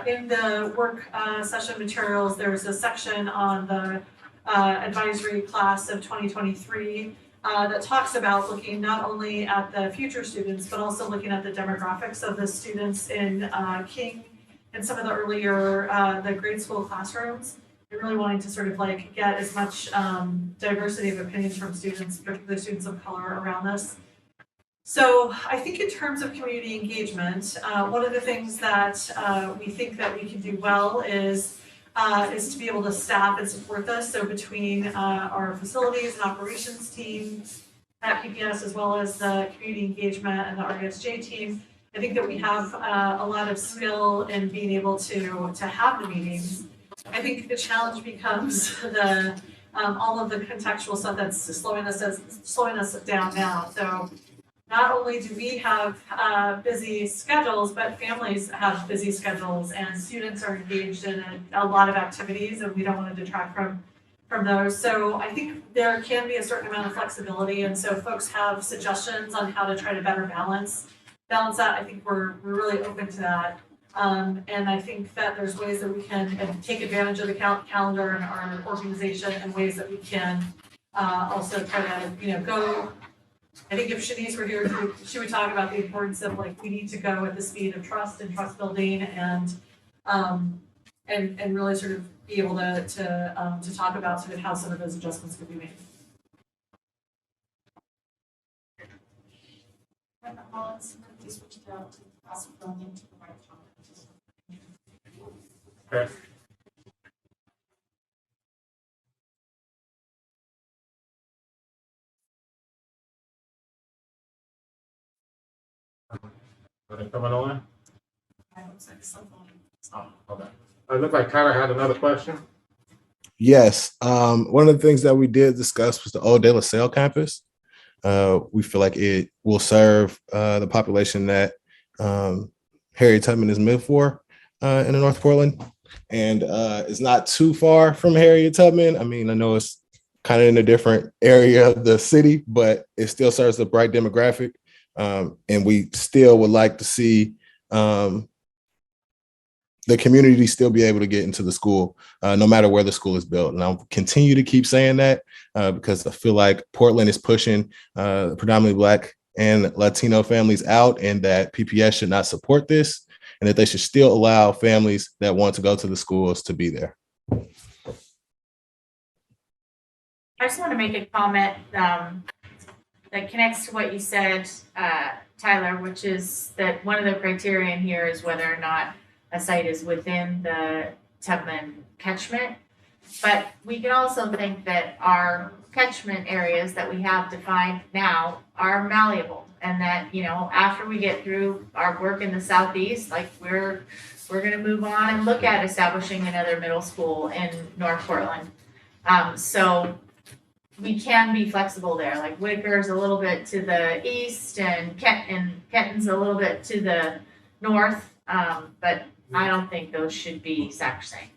Speaker 8: in the work session materials, there's a section on the advisory class of 2023 that talks about looking not only at the future students, but also looking at the demographics of the students in King and some of the earlier, the grade school classrooms, and really wanting to sort of like get as much diversity of opinions from students, particularly students of color around this. So I think in terms of community engagement, one of the things that we think that we can do well is to be able to staff and support this. So between our facilities and operations teams at PPS, as well as the community engagement and the RESJ team, I think that we have a lot of skill in being able to have the meetings. I think the challenge becomes the all of the contextual stuff that's slowing us down now. So not only do we have busy schedules, but families have busy schedules and students are engaged in a lot of activities, and we don't want to detract from those. So I think there can be a certain amount of flexibility, and so folks have suggestions on how to try to better balance that. I think we're really open to that. And I think that there's ways that we can take advantage of the calendar and our organization, and ways that we can also try to, go. I think if Shanice were here, she would talk about the importance of like we need to go at the speed of trust and trust building, and really sort of be able to talk about sort of how some of those adjustments could be made.
Speaker 1: Okay. Are they coming on? Oh, okay. It looked like Tyler had another question.
Speaker 16: Yes. One of the things that we did discuss was the Old De La Salle campus. We feel like it will serve the population that Harriet Tubman is meant for in North Portland. And it's not too far from Harriet Tubman. I mean, I know it's kind of in a different area of the city, but it still serves a bright demographic. And we still would like to see the community still be able to get into the school, no matter where the school is built. And I'll continue to keep saying that because I feel like Portland is pushing predominantly Black and Latino families out, and that PPS should not support this, and that they should still allow families that want to go to the schools to be there.
Speaker 2: I just want to make a comment that connects to what you said, Tyler, which is that one of the criteria in here is whether or not a site is within the Tubman catchment. But we can also think that our catchment areas that we have defined now are malleable, and that, after we get through our work in the Southeast, like we're going to move on and look at establishing another middle school in North Portland. So we can be flexible there. Like Whitaker's a little bit to the east, and Kenton's a little bit to the north, but I don't think those should be sacrosanct.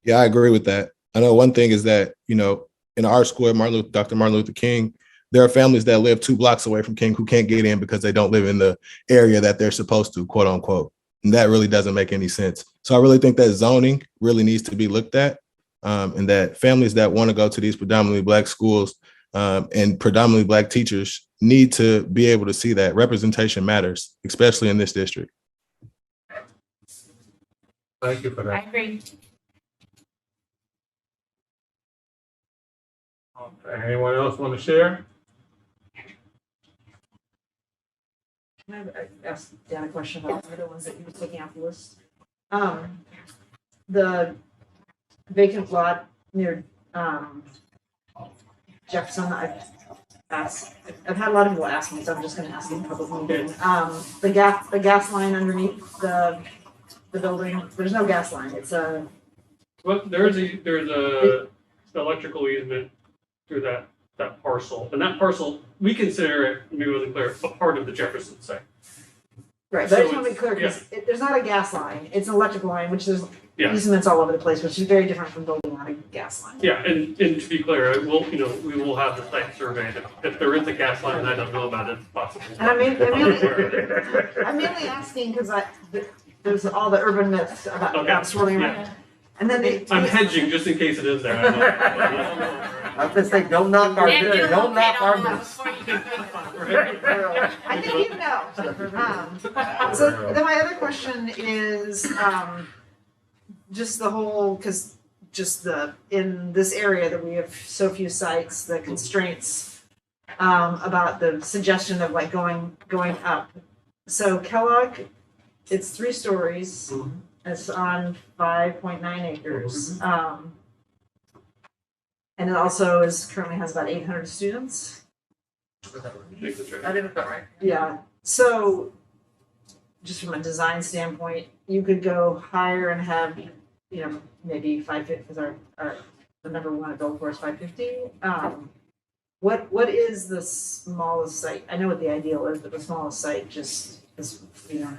Speaker 16: Yeah, I agree with that. I know one thing is that, in our school at Dr. Martin Luther King, there are families that live 2 blocks away from King who can't get in because they don't live in the area that they're supposed to, quote unquote. And that really doesn't make any sense. So I really think that zoning really needs to be looked at, and that families that want to go to these predominantly Black schools and predominantly Black teachers need to be able to see that representation matters, especially in this district.
Speaker 1: Thank you for
Speaker 5: I
Speaker 1: that.
Speaker 5: agree.
Speaker 1: Okay, anyone else want to share?
Speaker 13: Can I ask Dan a question about the other ones that you were taking off the list? The vacant lot near, Jefferson, I've had a lot of people ask me, so I'm just gonna ask you in public meeting. The gas line underneath the building, there's no gas line, it's a,
Speaker 11: Well, there's a electrical easement through that parcel, and that parcel, we consider it, maybe it wasn't clear, a part of the Jefferson site.
Speaker 13: right, but I just
Speaker 11: So
Speaker 13: wanna be clear, because there's not a gas line, it's an electrical line, which there's
Speaker 11: Yeah.
Speaker 13: easements all over the place, which is very different from building out a gas line.
Speaker 11: Yeah, and to be clear, we will have the site surveyed. If there is a gas line and I don't know about it, it's possible.
Speaker 13: And I'm mainly asking because there's all the urban myths about
Speaker 11: Okay,
Speaker 13: swirling around.
Speaker 11: yeah.
Speaker 13: And then they.
Speaker 11: I'm hedging just in case it is there.
Speaker 12: I was gonna say, don't knock our business, don't knock our business.
Speaker 13: I think you know. So then my other question is, just the whole, because just in this area that we have so few sites, the constraints, about the suggestion of like going up. So Kellogg, it's 3 stories, it's on 5.9 acres. And it also currently has about 800 students.
Speaker 2: I did it right.
Speaker 13: Yeah, so just from a design standpoint, you could go higher and have, maybe 550, because the number we want to build for is 550. What is the smallest site? I know what the ideal is, but the smallest site just is,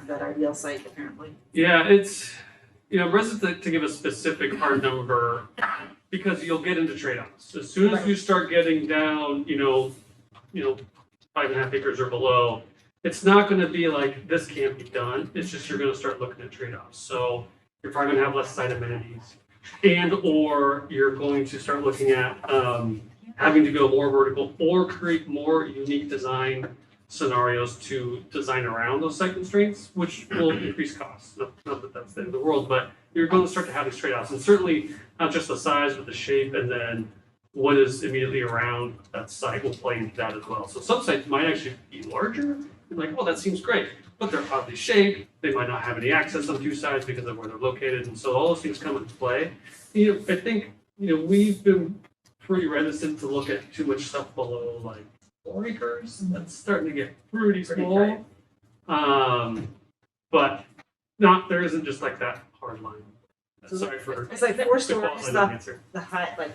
Speaker 13: that ideal site apparently.
Speaker 11: Yeah, it's, resident to give a specific hard number, because you'll get into trade-offs. As soon as you start getting down, 5.5 acres or below, it's not gonna be like, this can't be done. It's just, you're gonna start looking at trade-offs. So you're probably gonna have less site amenities, or you're going to start looking at, having to go more vertical or create more unique design scenarios to design around those site constraints, which will increase costs. Not that that's the end of the world, but you're going to start to have these trade-offs. And certainly not just the size, but the shape, and then what is immediately around that site will play into that as well. So some sites might actually be larger, and like, oh, that seems great, but they're oddly shaped. They might not have any access on 2 sides because of where they're located. And so all those things come into play. I think, we've been pretty reticent to look at too much stuff below like 4 acres. That's starting to get pretty small. But there isn't just like that hard line. Sorry for.
Speaker 13: It's like 4 stories,
Speaker 11: qualifying
Speaker 13: the
Speaker 11: answer.
Speaker 13: height, like,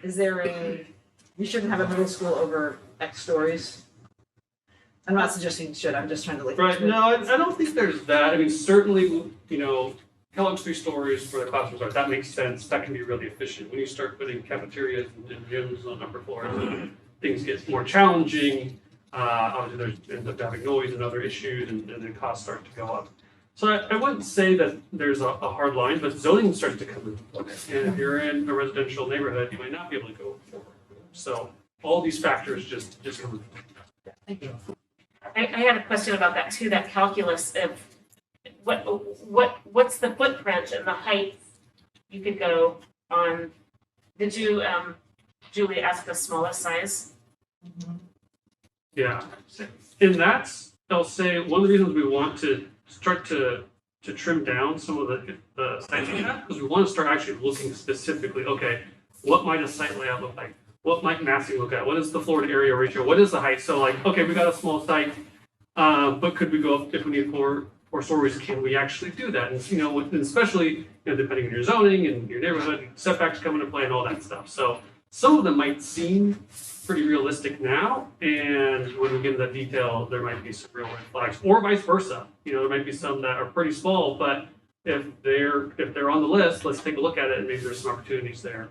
Speaker 13: is there you shouldn't have a middle school over X stories? I'm not suggesting you should, I'm just trying to like.
Speaker 11: Right, no, I don't think there's that. I mean, certainly, Kellogg's 3 stories for the classrooms, that makes sense. That can be really efficient. When you start putting cafeterias and gyms on upper floors, things get more challenging. Obviously, there's ends up having noise and other issues, and then costs start to go up. So I wouldn't say that there's a hard line, but zoning starts to come into play. And if you're in a residential neighborhood, you might not be able to go forward. So all these factors just come into play.
Speaker 13: Thank you.
Speaker 5: I had a question about that too, that calculus of what's the footprint and the height you could go on. Did you, Julie, ask the smallest size?
Speaker 11: Yeah, and I'll say, one of the reasons we want to start to trim down some of the sites we have, because we want to start actually looking specifically, okay, what might a site layout look like? What might massing look at? What is the floor to area ratio? What is the height? So like, okay, we got a small site, but could we go up if we need 4 stories? Can we actually do that? And especially depending on your zoning and your neighborhood, setbacks come into play and all that stuff. So some of them might seem pretty realistic now, and when we get into that detail, there might be some real red flags, or vice versa. There might be some that are pretty small, but if they're on the list, let's take a look at it, and maybe there's some opportunities there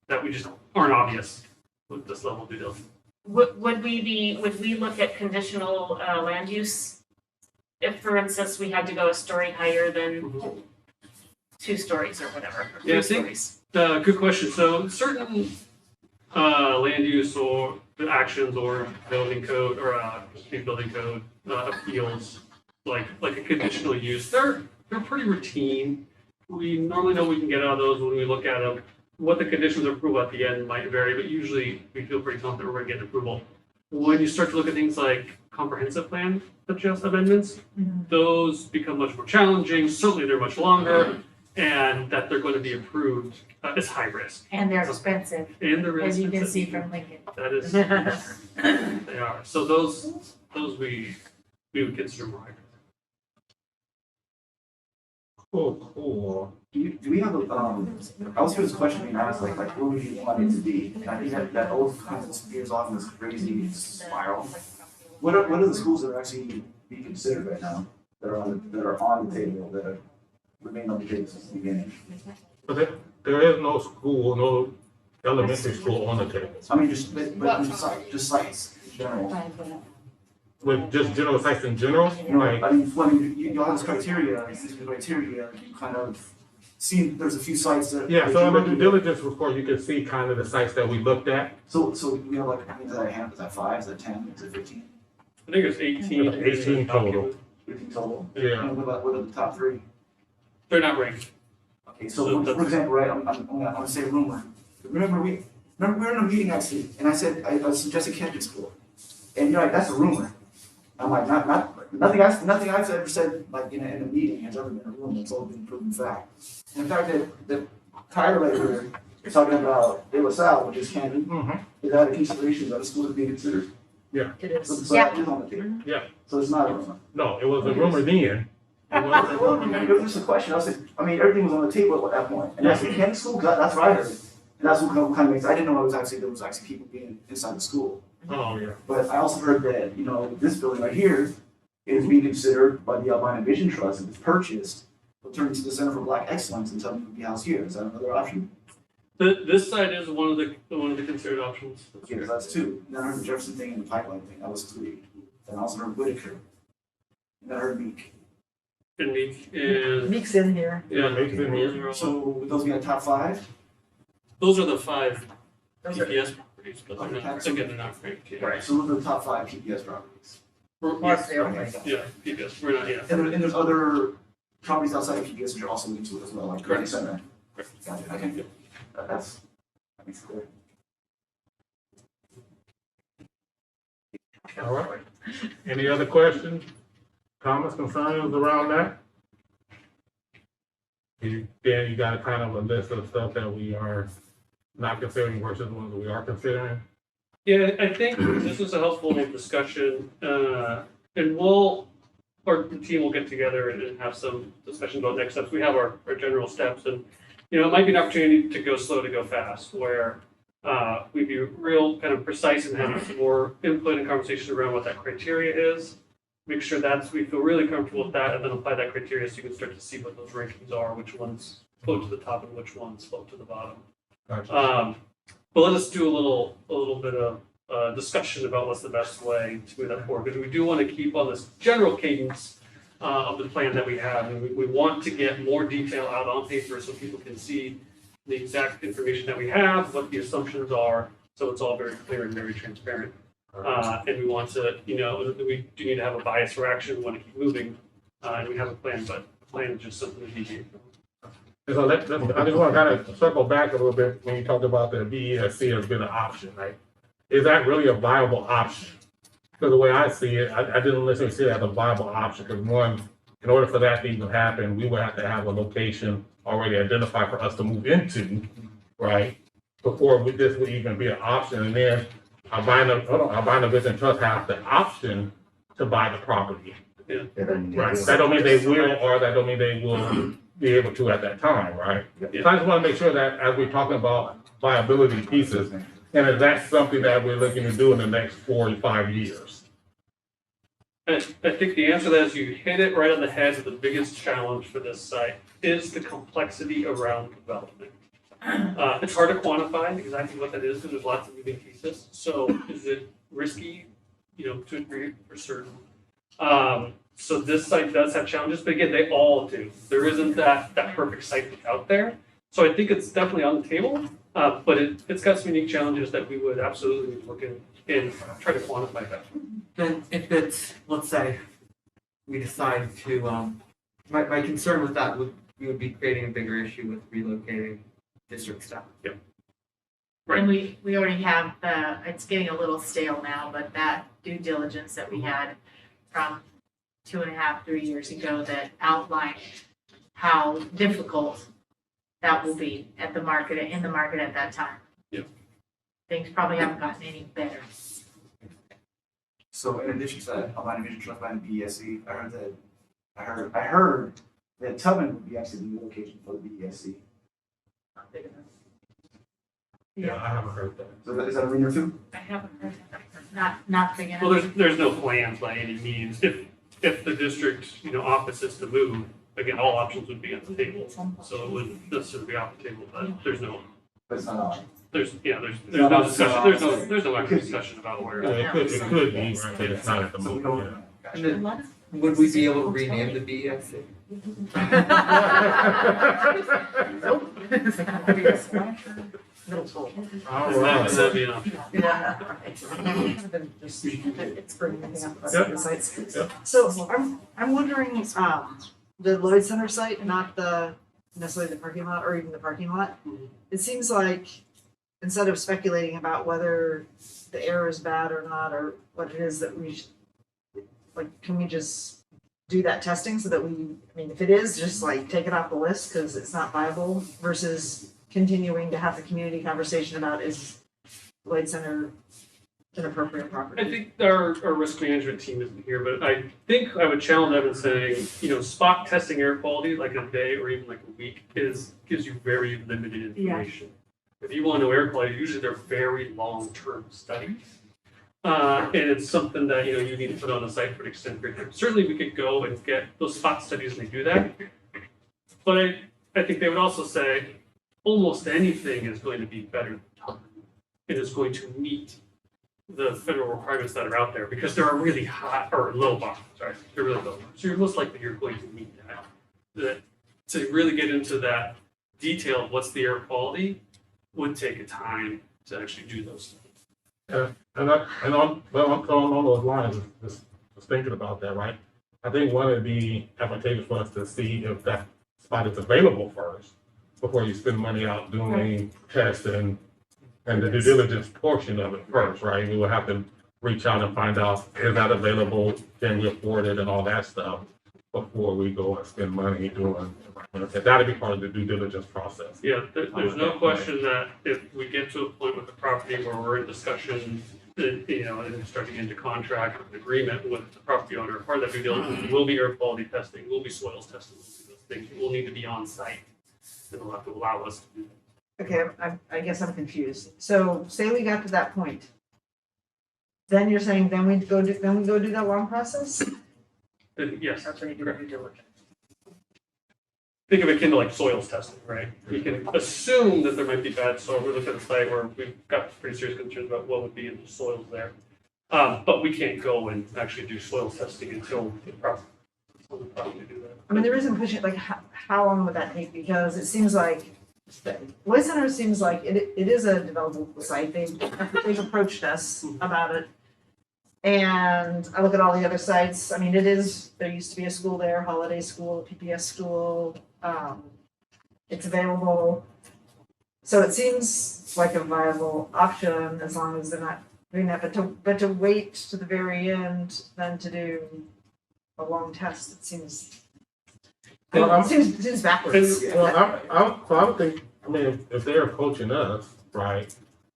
Speaker 11: that we just aren't obvious with this level of due diligence.
Speaker 5: Would we look at conditional land use? If, for instance, we had to go a story higher than 2 stories or whatever, or 3 stories?
Speaker 11: Good question. So certain land use or the actions or building code or state building code appeals, like a conditional use. They're pretty routine. We normally know we can get out of those when we look at them. What the conditions of approval at the end might vary, but usually we feel pretty confident we're gonna get approval. When you start to look at things like comprehensive plan adjust amendments, those become much more challenging. Certainly they're much longer, and that they're going to be approved is high risk.
Speaker 2: And they're expensive,
Speaker 11: And they're
Speaker 2: as you can
Speaker 11: expensive.
Speaker 2: see from Lincoln.
Speaker 11: That is, they are. So those we would consider more high risk.
Speaker 1: Cool.
Speaker 3: Do we have a, I was hearing this question being asked, like where would you want it to be? And I think that always kind of veers off in this crazy spiral. What are the schools that are actually being considered right now, that are on the table, that have remained on the table since the beginning?
Speaker 1: But there is no school, no elementary school on the table.
Speaker 3: I mean, just sites in general.
Speaker 1: With just general sites in general,
Speaker 3: You know,
Speaker 1: like,
Speaker 3: I mean, when you have this criteria, you kind of see there's a few sites that.
Speaker 1: yeah, so in the due diligence report, you can see kind of the sites that we looked at.
Speaker 3: So we have like, I mean, is that a hand, is that 5, is that 10, is it 15?
Speaker 11: I think it's 18.
Speaker 1: 18 total.
Speaker 3: 15 total?
Speaker 1: Yeah.
Speaker 3: And what are the top 3?
Speaker 11: They're not ranked.
Speaker 3: Okay, so for example, right, I'm gonna say rumor. Remember we were in a meeting actually, and I said, I suggested Camden School. And you're like, that's a rumor. I'm like, nothing I've ever said like in a meeting has ever been a rumor, it's all been proven fact. And in fact, the Tyler later is talking about De La Salle, which is Camden. Is that a consideration that a school is being considered?
Speaker 1: Yeah.
Speaker 2: It is.
Speaker 3: So that is on the table.
Speaker 1: Yeah.
Speaker 3: So it's not a rumor.
Speaker 1: No, it was a rumor then. It wasn't a rumor.
Speaker 3: It was just a question. I mean, everything was on the table at that point. And I said, Camden School, that's what I heard. And that's what kind of makes, I didn't know there was actually people being inside the school.
Speaker 1: Oh, yeah.
Speaker 3: But I also heard that, this building right here is being considered by the Albina Vision Trust, if it's purchased, will turn into the Center for Black Excellence and something would be housed here. Is that another option?
Speaker 11: This site is one of the considered options.
Speaker 3: Okay, so that's 2. And then I heard the Jefferson thing and the pipeline thing, that was 3. Then I also heard Whitaker. And then I heard Meek.
Speaker 11: And Meek is.
Speaker 13: Meek's in here.
Speaker 11: Yeah,
Speaker 1: Meek's in here.
Speaker 3: So would those be a top 5?
Speaker 11: Those are the 5
Speaker 2: Those are-
Speaker 11: PPS properties, but they're not, again, they're not ranked yet.
Speaker 3: Right, so those are the top 5 PPS properties.
Speaker 11: Yes,
Speaker 3: Okay.
Speaker 11: yeah, PPS, we're not, yeah.
Speaker 3: And there's other properties outside of PPS which are also linked to it as well, like
Speaker 11: Correct.
Speaker 3: Center. Gotcha, okay. That makes it clear.
Speaker 1: All right. Any other questions, comments, concerns around that? Dan, you got a kind of a list of stuff that we are not considering versus ones that we are considering?
Speaker 11: Yeah, I think this was a helpful discussion, and the team will get together and have some discussion about next steps. We have our general steps, and, it might be an opportunity to go slow to go fast, where we'd be real kind of precise and have some more input and conversation around what that criteria is. Make sure we feel really comfortable with that, and then apply that criteria so you can start to see what those rankings are, which ones float to the top and which ones float to the bottom.
Speaker 1: Gotcha.
Speaker 11: But let us do a little bit of discussion about what's the best way to move that forward, because we do want to keep on this general cadence of the plan that we have, and we want to get more detail out on paper so people can see the exact information that we have, what the assumptions are, so it's all very clear and very transparent. And we want to, we do need to have a bias for action, we want to keep moving, and we have a plan, but the plan is just something to deviate from.
Speaker 1: So I just want to kind of circle back a little bit when you talked about the BESC has been an option, right? Is that really a viable option? Because the way I see it, I didn't necessarily see it as a viable option, because one, in order for that to even happen, we would have to have a location already identified for us to move into, right? Before this would even be an option, and then Albina Vision Trust has the option to buy the property.
Speaker 11: Yeah.
Speaker 1: Right, that don't mean they will, or that don't mean they will be able to at that time, right?
Speaker 11: Yeah.
Speaker 1: So I just want to make sure that as we're talking about viability pieces, and if that's something that we're looking to do in the next 4 to 5 years.
Speaker 11: I think the answer to that is you hit it right on the head. The biggest challenge for this site is the complexity around development. It's hard to quantify exactly what that is because there's lots of moving pieces. So is it risky, to a degree for certain? So this site does have challenges, but again, they all do. There isn't that perfect site out there. So I think it's definitely on the table, but it's got some unique challenges that we would absolutely look and try to quantify that.
Speaker 4: Then if it's, let's say, we decide to, my concern with that would, we would be creating a bigger issue with relocating district staff.
Speaker 11: Right.
Speaker 2: And we already have it's getting a little stale now, but that due diligence that we had from 2.5, 3 years ago that outlined how difficult that will be in the market at that time.
Speaker 11: Yeah.
Speaker 2: Things probably haven't gotten any better.
Speaker 3: So in addition to that, Alpine Vision Trust by the BESC, I heard that Tubman would be actually the location for the BESC.
Speaker 1: Yeah, I haven't heard that.
Speaker 3: So is that a rumor too?
Speaker 2: I haven't heard that. Not big enough.
Speaker 11: Well, there's no plans by any means. If the district, office is to move, again, all options would be on the table. So it wouldn't necessarily be off the table, but there's no,
Speaker 3: But it's not on.
Speaker 11: there's no discussion, there's no actual discussion about where.
Speaker 1: Yeah, it could be, right, but it's not at the
Speaker 3: So we
Speaker 1: moment.
Speaker 3: don't.
Speaker 4: And then, would we be able to rename the BESC?
Speaker 2: Middle school.
Speaker 1: All
Speaker 11: That'd
Speaker 1: right.
Speaker 11: be enough.
Speaker 2: Yeah.
Speaker 13: Just, it's bringing anything up about
Speaker 11: Yep.
Speaker 13: the sites.
Speaker 1: Yep.
Speaker 13: So I'm wondering, the Lloyd Center site, not necessarily the parking lot or even the parking lot. It seems like instead of speculating about whether the air is bad or not, or what it is that we should, can we just do that testing so that if it is, just take it off the list because it's not viable versus continuing to have the community conversation about is Lloyd Center an appropriate property?
Speaker 11: I think our risk management team isn't here, but I think I would challenge them in saying, spot testing air quality like a day or even like a week gives you very limited information. If you want to know air quality, usually they're very long-term studies. And it's something that, you need to put on the site for an extended period of time. Certainly we could go and get those spot studies and they do that. But I think they would also say almost anything is going to be better than Tubman. It is going to meet the federal requirements that are out there because there are really high or low bars, sorry, they're really low bars. So you're most likely you're going to meet that. To really get into that detail of what's the air quality would take a time to actually do those things.
Speaker 1: And on those lines, just thinking about that, right? I think one of the advantageous for us to see if that spot is available first before you spend money out doing tests and the due diligence portion of it first, right? We will have to reach out and find out, is that available? Can we afford it and all that stuff before we go and spend money doing, that'll be part of the due diligence process.
Speaker 11: Yeah, there's no question that if we get to a point with the property where we're in discussion, and starting into contract or an agreement with the property owner, part of that due diligence will be air quality testing, will be soils testing, will be those things. We'll need to be on site. It'll have to allow us to do that.
Speaker 13: Okay, I guess I'm confused. So say we got to that point. Then you're saying, then we go do that long process?
Speaker 11: Yes.
Speaker 2: That's when you do due diligence.
Speaker 11: Think of it akin to like soils testing, right? We can assume that there might be bad soil. We look at a site where we've got pretty serious concerns about what would be in the soils there. But we can't go and actually do soil testing until the property do that.
Speaker 13: There isn't pushing, how long would that take? Because it seems like, Lloyd Center seems like it is a developable site. They've approached us about it. And I look at all the other sites, there used to be a school there, Holiday School, PPS School, it's available. So it seems like a viable option as long as they're not doing that, but to wait to the very end, then to do a long test, it seems backwards.
Speaker 1: Well, I would think, if they're approaching us, right,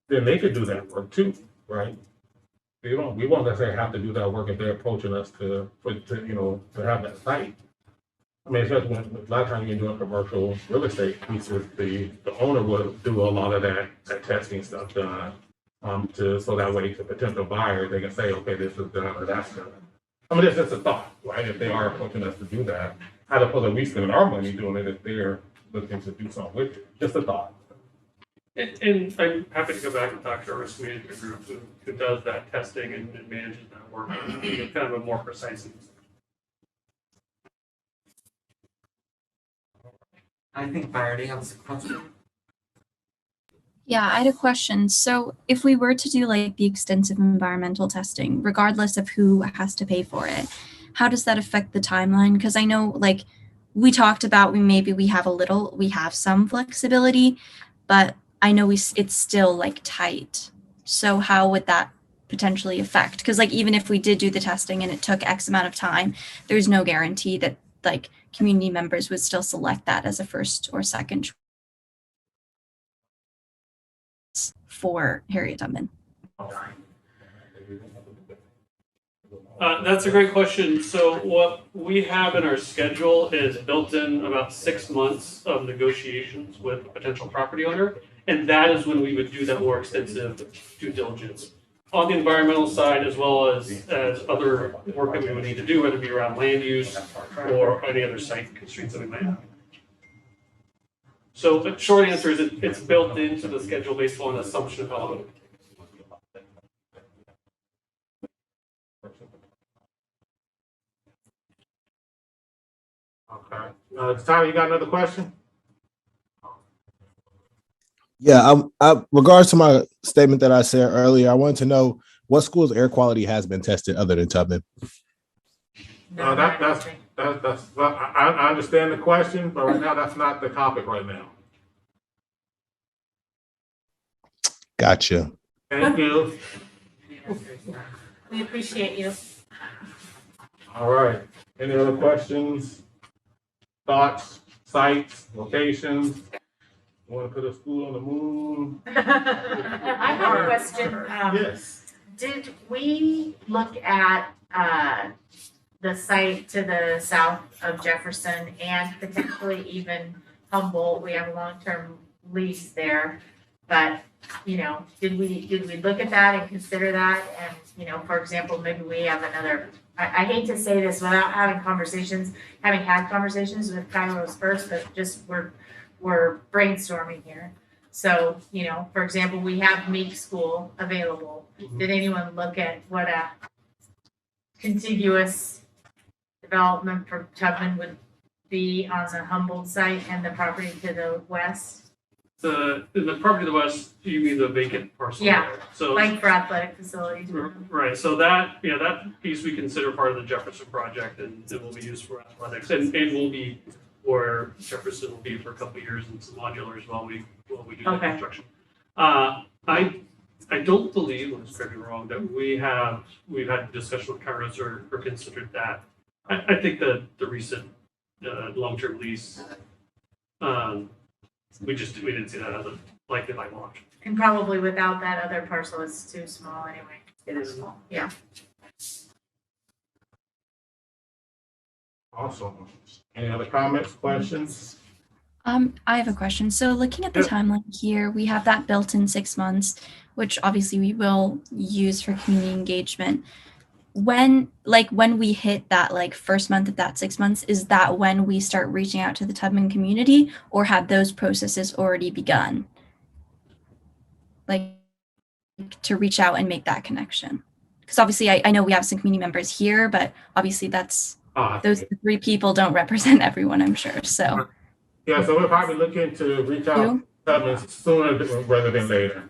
Speaker 1: then they could do that work too, right? We won't necessarily have to do that work if they're approaching us to have that site. Especially when a lot of times you're doing commercial real estate pieces, the owner will do a lot of that testing stuff done. So that way to potential buyers, they can say, okay, this is done or that's done. It's just a thought, right? If they are approaching us to do that, as opposed to we spending our money doing it if they're looking to do something with it. Just a thought.
Speaker 11: And I'm happy to go back and talk to our risk management group who does that testing and manages that work, and get kind of a more precise.
Speaker 4: I think Barry has a question.
Speaker 9: Yeah, I had a question. So if we were to do like the extensive environmental testing, regardless of who has to pay for it, how does that affect the timeline? Because I know like we talked about we have some flexibility, but I know it's still like tight. So how would that potentially affect? Because like even if we did do the testing and it took X amount of time, there's no guarantee that like community members would still select that as a first or second choice for Harriet Tubman.
Speaker 11: That's a great question. So what we have in our schedule is built in about 6 months of negotiations with a potential property owner. And that is when we would do that more extensive due diligence on the environmental side, as well as other work that we would need to do, whether it be around land use or any other site constraints that we might have. So the short answer is it's built into the schedule based on an assumption of how long.
Speaker 1: Okay. Tyler, you got another question?
Speaker 16: Yeah, regards to my statement that I said earlier, I wanted to know what school's air quality has been tested other than Tubman.
Speaker 1: Well, I understand the question, but right now that's not the topic right now.
Speaker 16: Gotcha.
Speaker 1: Thank you.
Speaker 5: We appreciate you.
Speaker 1: All right. Any other questions, thoughts, sites, locations? Want to put a school on the moon?
Speaker 2: I have a question.
Speaker 1: Yes.
Speaker 2: Did we look at the site to the south of Jefferson and potentially even Humboldt? We have a long-term lease there, but did we look at that and consider that? And for example, maybe we have another. I hate to say this without having had conversations with Kairos first, but just we're brainstorming here. So, for example, we have Meek School available. Did anyone look at what a contiguous development for Tubman would be on the Humboldt site and the property to the west?
Speaker 11: The property to the west, you mean the vacant parcel?
Speaker 2: Yeah,
Speaker 11: there. So
Speaker 2: like for athletic facilities.
Speaker 11: right. So that piece we consider part of the Jefferson project, and it will be used for athletics, and will be where Jefferson will be for a couple of years, and some modulars while we do the construction. I don't believe, unless correct me wrong, that we've had a discussion with Kairos or considered that. I think that the recent long-term lease, we didn't see that as a likely by launch.
Speaker 2: And probably without that other parcel, it's too small anyway. It is small. Yeah.
Speaker 1: Awesome. Any other comments, questions?
Speaker 9: I have a question. So looking at the timeline here, we have that built in 6 months, which obviously we will use for community engagement. When we hit that first month of that 6 months, is that when we start reaching out to the Tubman community, or have those processes already begun? To reach out and make that connection. Because obviously I know we have some community members here, but obviously those 3 people don't represent everyone, I'm sure. So
Speaker 1: yeah, so we're probably looking to reach out to Tubman sooner rather than later.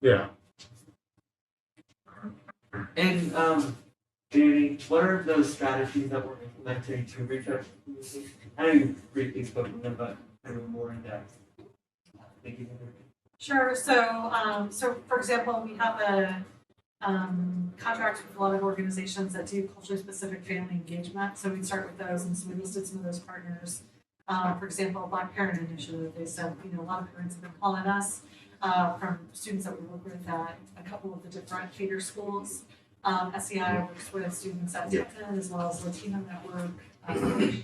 Speaker 1: Yeah.
Speaker 4: And Danny, what are those strategies that we're implementing to reach out to communities? I know you briefly spoke of them, but a little more in depth. Thank you.
Speaker 8: Sure. So for example, we have a contract with a lot of organizations that do culturally specific family engagement. So we start with those, and so we listed some of those partners. For example, Black Parent Initiative. They said, a lot of parents have been calling us from students that we work with at a couple of the different feeder schools. SEI works with students at Tipton, as well as Latino Network,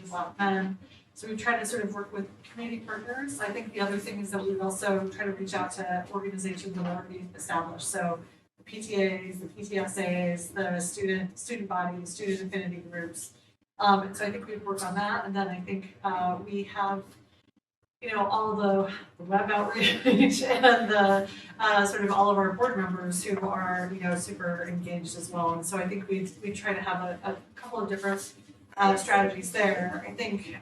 Speaker 8: Black Men. So we try to sort of work with community partners. I think the other thing is that we would also try to reach out to organizations that are already established. So the PTAs, the PTSAs, the student body, the student affinity groups. And so I think we'd work on that. And then I think we have, all the web outreach and the sort of all of our board members who are, super engaged as well. And so I think we try to have a couple of different strategies there. I think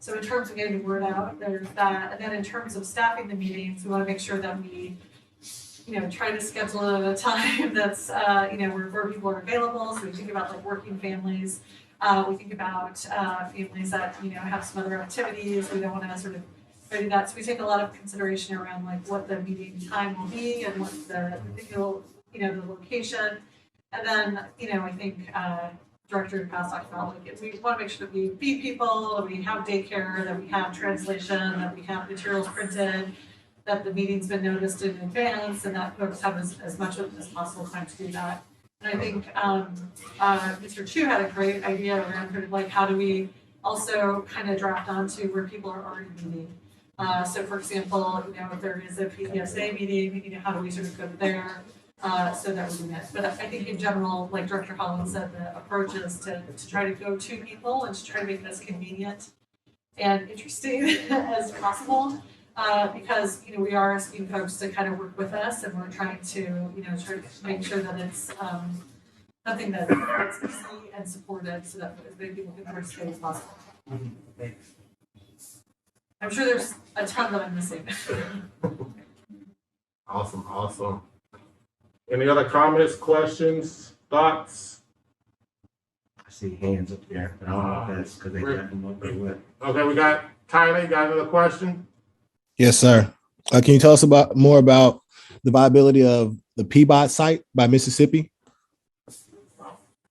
Speaker 8: So in terms of getting the word out, there's that. And then in terms of staffing the meetings, we want to make sure that we, try to schedule it at a time that's, where people are available. So we think about like working families. We think about families that, have some other activities. We don't want to sort of do that. So we take a lot of consideration around like what the meeting time will be and what the location. And then, I think Director Pass talked about like we want to make sure that we feed people, that we have daycare, that we have translation, that we have materials printed, that the meeting's been noticed in advance, and that folks have as much as possible time to do that. And I think Mr. Chu had a great idea around sort of like how do we also kind of draft onto where people are already meeting. So for example, if there is a PPSA meeting, how do we sort of go there so that we can But I think in general, like Director Holland said, the approach is to try to go to people and to try to make it as convenient and interesting as possible. Because we are asking folks to kind of work with us, and we're trying to try to make sure that it's something that's easy and supported, so that as many people can participate as possible.
Speaker 4: Thanks.
Speaker 8: I'm sure there's a ton that I'm missing.
Speaker 1: Awesome. Any other comments, questions, thoughts?
Speaker 12: I see hands up there, but I don't know if that's because they got them up or what.
Speaker 1: Okay, we got Tyler. You got another question?
Speaker 16: Yes, sir. Can you tell us more about the viability of the Peabody site by Mississippi?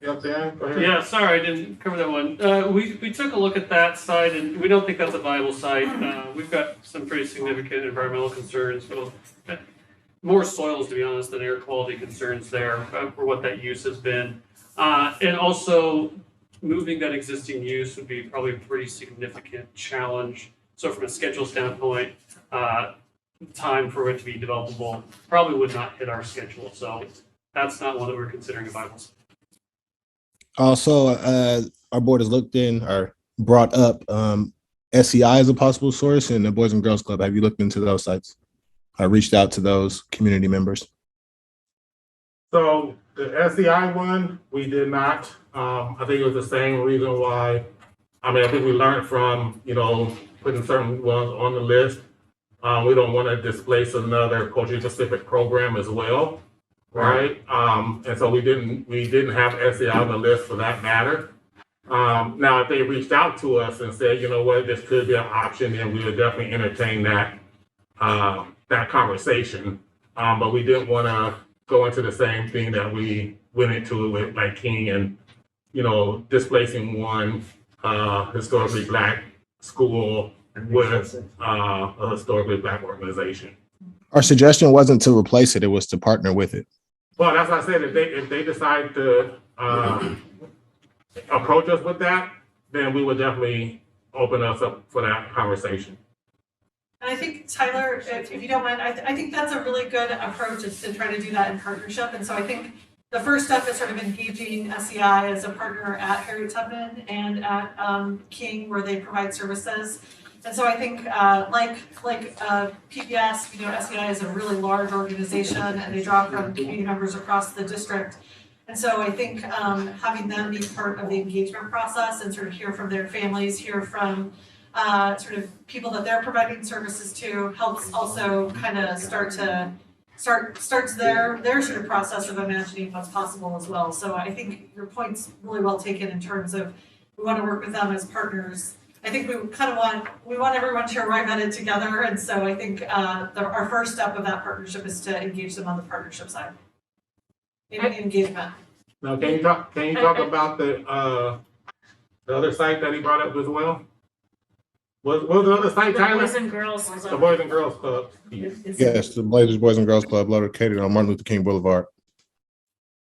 Speaker 1: Yep, Dan, go ahead.
Speaker 11: Yeah, sorry, I didn't cover that one. We took a look at that site, and we don't think that's a viable site. We've got some pretty significant environmental concerns, more soils, to be honest, than air quality concerns there for what that use has been. And also, moving that existing use would be probably a pretty significant challenge. So from a schedule standpoint, time for it to be developable probably would not hit our schedule. So that's not one that we're considering a viable site.
Speaker 16: Also, our board has looked in or brought up SEI as a possible source and the Boys and Girls Club. Have you looked into those sites? I reached out to those community members.
Speaker 1: So the SEI one, we did not. I think it was the same reason why. I think we learned from, putting certain ones on the list. We don't want to displace another culturally specific program as well, right? And so we didn't have SEI on the list for that matter. Now, if they reached out to us and said, this could be an option, then we would definitely entertain that conversation. But we didn't want to go into the same thing that we went into with like King and, displacing one historically Black school with a historically Black organization.
Speaker 16: Our suggestion wasn't to replace it, it was to partner with it.
Speaker 1: Well, that's what I said. If they decide to approach us with that, then we would definitely open us up for that conversation.
Speaker 8: And I think, Tyler, if you don't mind, I think that's a really good approach, is to try to do that in partnership. And so I think the first step is sort of engaging SEI as a partner at Harriet Tubman and at King, where they provide services. And so I think like PBS, SEI is a really large organization, and they draw from community members across the district. And so I think having them be part of the engagement process and sort of hear from their families, hear from sort of people that they're providing services to, helps also kind of starts their sort of process of imagining what's possible as well. So I think your point's really well taken in terms of we want to work with them as partners. I think we kind of want everyone to arrive at it together, and so I think our first step of that partnership is to engage them on the partnership side. Engagement.
Speaker 1: Now, can you talk about the other site that he brought up as well? What was the other site, Tyler?
Speaker 5: The Boys and Girls.
Speaker 1: The Boys and Girls Club.
Speaker 16: Yes, the Blazers Boys and Girls Club located on Martin Luther King Boulevard.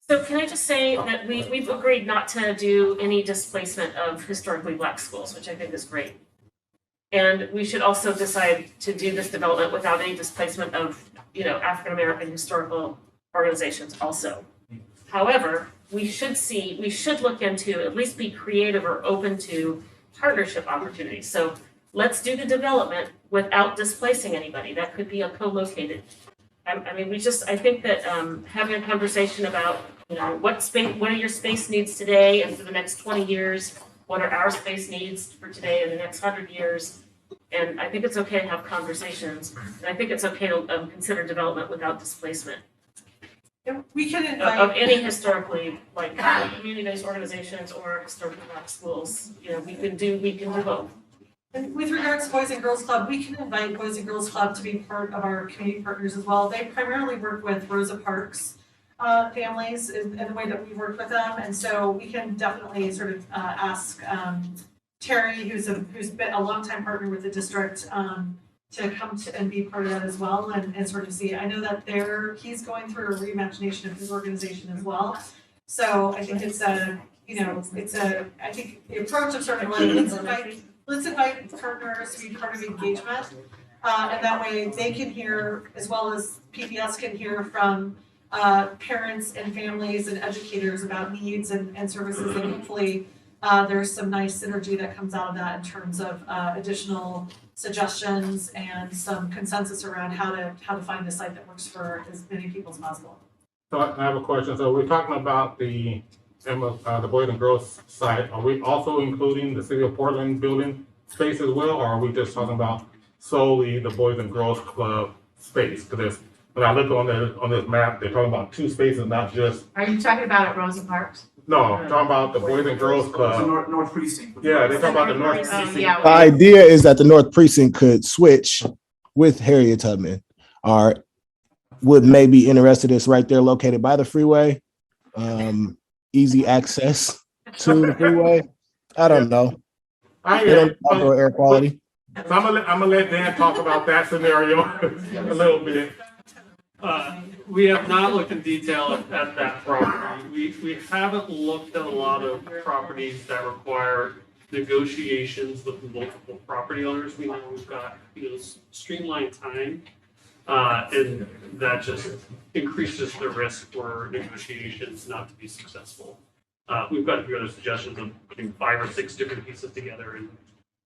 Speaker 5: So can I just say that we've agreed not to do any displacement of historically Black schools, which I think is great. And we should also decide to do this development without any displacement of, African American historical organizations also. However, we should look into, at least be creative or open to partnership opportunities. So let's do the development without displacing anybody. That could be a co-located. I think that having a conversation about, what are your space needs today and for the next 20 years, what are our space needs for today and the next 100 years. And I think it's okay to have conversations. And I think it's okay to consider development without displacement
Speaker 8: We can
Speaker 5: of
Speaker 8: invite,
Speaker 5: any historically, like, community-based organizations or historically black schools. You know, we can do both.
Speaker 8: and with regards to Boys and Girls Club, we can invite Boys and Girls Club to be part of our community partners as well. They primarily work with Rosa Parks families in the way that we work with them, and so we can definitely sort of ask Terry, who's been a longtime partner with the district, to come to and be part of that as well, and sort of see. I know that he's going through a reimagination of his organization as well. So I think I think the approach of sort of like, let's invite partners to be part of engagement. And that way they can hear, as well as PBS can hear from parents and families and educators about needs and services, and hopefully there's some nice synergy that comes out of that in terms of additional suggestions and some consensus around how to find a site that works for as many people as possible.
Speaker 1: So I have a question. So we're talking about the Boys and Girls site. Are we also including the City of Portland building space as well, or are we just talking about solely the Boys and Girls Club space? Because when I look on this map, they're talking about 2 spaces, not just.
Speaker 2: Are you talking about at Rosa Parks?
Speaker 1: No, I'm talking about the Boys and Girls
Speaker 3: It's a
Speaker 1: Club.
Speaker 3: North Precinct.
Speaker 1: Yeah, they're talking about the North Precinct.
Speaker 16: The idea is that the North Precinct could switch with Harriet Tubman, or would maybe interested. It's right there located by the freeway. Easy access to the freeway. I don't know.
Speaker 1: I
Speaker 16: They don't offer air quality.
Speaker 1: So I'm gonna let Dan talk about that scenario a little bit.
Speaker 11: We have not looked in detail at that property. We haven't looked at a lot of properties that require negotiations with multiple property owners. We know we've got, streamlined time, and that just increases the risk for negotiations not to be successful. We've got a few other suggestions of putting 5 or 6 different pieces together, and